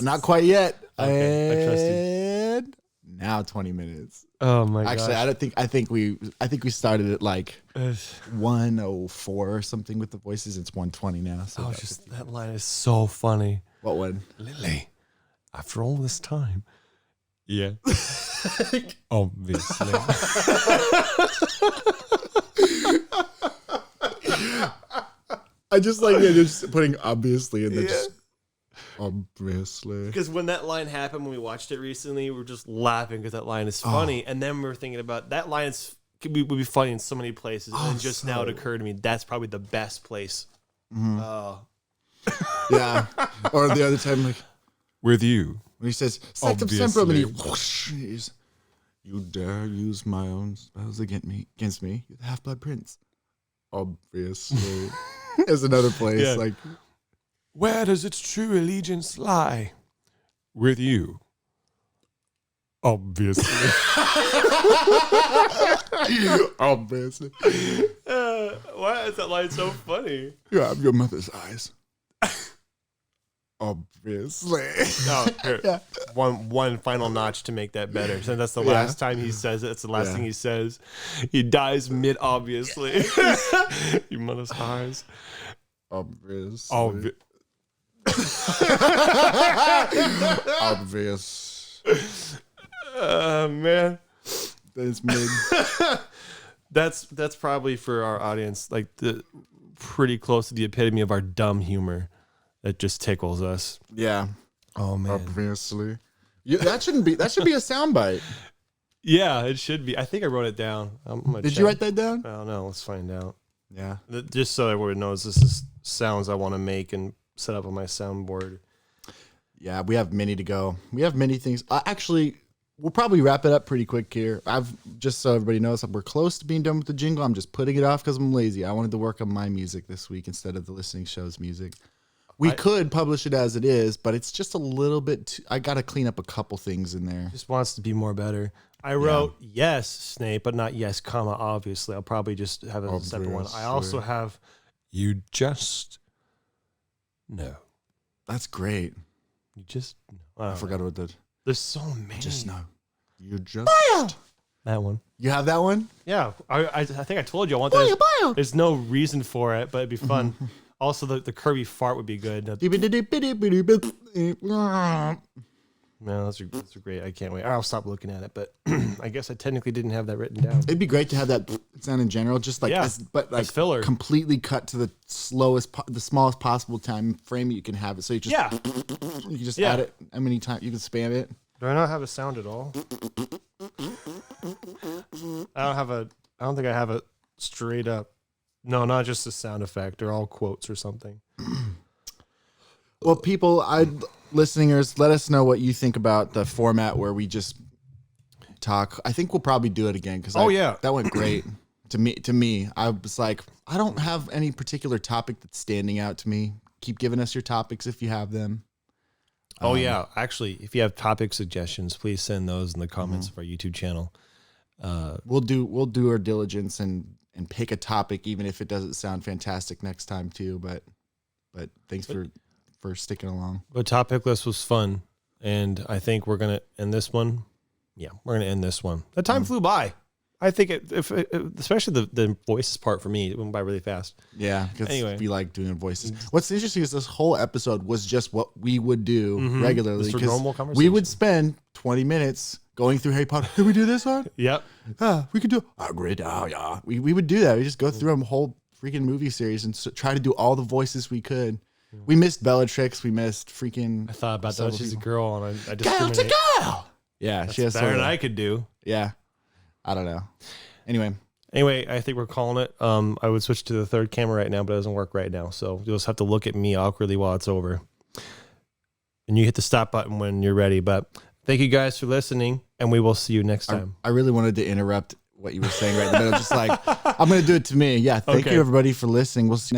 Not quite yet. Okay, I trust you. And now 20 minutes. Oh my god! Actually, I think we started at like 104 or something with the voices. It's 120 now. So that line is so funny. what one? Lily, after all this time, yeah, obviously. I just like just putting obviously in there. Just obviously. Because when that line happened, when we watched it recently, we were just laughing because that line is funny. And then we were thinking about that line would be funny in so many places. And then just now it occurred to me that's probably the best place. Oh. Yeah. Or the other time, like With you. when he says "Sectum Semprum," and he whoosh, he's, "You dare use my own spells against me? You're the Half-Blood Prince." Obviously. There's another place Yeah. like. Where does its true allegiance lie? With you. Obviously. Obviously. Why is that line so funny? You have your mother's eyes. Obviously. No, here. One final notch to make that better. So that's the last time he says it. It's the last thing he says. He dies mid, obviously. Your mother's eyes. Obviously. Obvious. Man. That's mid. That's probably for our audience, like the pretty close to the epitome of our dumb humor that just tickles us. Yeah. Oh man. Obviously. That should be a soundbite. Yeah, it should be. I think I wrote it down. Did you write that down? I don't know. Let's find out. Yeah. Just so everyone knows, this is sounds I want to make and set up on my soundboard. Yeah, we have many to go. We have many things. Actually, we'll probably wrap it up pretty quick here. Just so everybody knows, we're close to being done with the jingle. I'm just putting it off because I'm lazy. I wanted to work on my music this week instead of the listening show's music. We could publish it as it is, but it's just a little bit I got to clean up a couple things in there. Just wants to be more better. I wrote yes, Snape, but not yes, comma, obviously. I'll probably just have a separate one. I also have You just know. That's great. you just I forgot what that. There's so many. Just know. You just. That one. You have that one? Yeah, I think I told you I want that. There's no reason for it, but it'd be fun. Also, the Kirby fart would be good. Man, those are great. I can't wait. I'll stop looking at it, but I guess I technically didn't have that written down. It'd be great to have that sound in general, just like, but like filler. completely cut to the smallest possible time frame you can have it. So you just, you can just add it how many times you can spam it. Do I not have a sound at all? I don't think I have a straight up. No, not just a sound effect. They're all quotes or something. Well, people, listeners, let us know what you think about the format where we just talk. I think we'll probably do it again because that went great. To me, I was like, I don't have any particular topic that's standing out to me. Keep giving us your topics if you have them. Oh yeah, actually, if you have topic suggestions, please send those in the comments of our YouTube channel. We'll do our diligence and pick a topic, even if it doesn't sound fantastic next time too. But thanks for sticking along. The topic list was fun, and I think we're gonna end this one. Yeah, we're gonna end this one. The time flew by. I think especially the voices part for me, it went by really fast. Yeah, because we like doing voices. What's interesting is this whole episode was just what we would do regularly. Just a normal conversation. We would spend 20 minutes going through Harry Potter. Did we do this one? Yep. We could do Hagrid. Oh, yeah. We would do that. We just go through a whole freaking movie series and try to do all the voices we could. We missed Bellatrix. We missed freaking. I thought about that. several She's a people. girl, and I Girl to discriminate. girl. Yeah, she has Better sort than of, I could do. Yeah, I don't know. Anyway, I think we're calling it. I would switch to the third camera right now, but it doesn't work right now. So you'll just have to look at me awkwardly while it's over. And you hit the stop button when you're ready. But thank you guys for listening, and we will see you next time. I really wanted to interrupt what you were saying right in the middle. Just like, I'm going to do it to me. Yeah, thank Okay. you everybody for listening. We'll see you next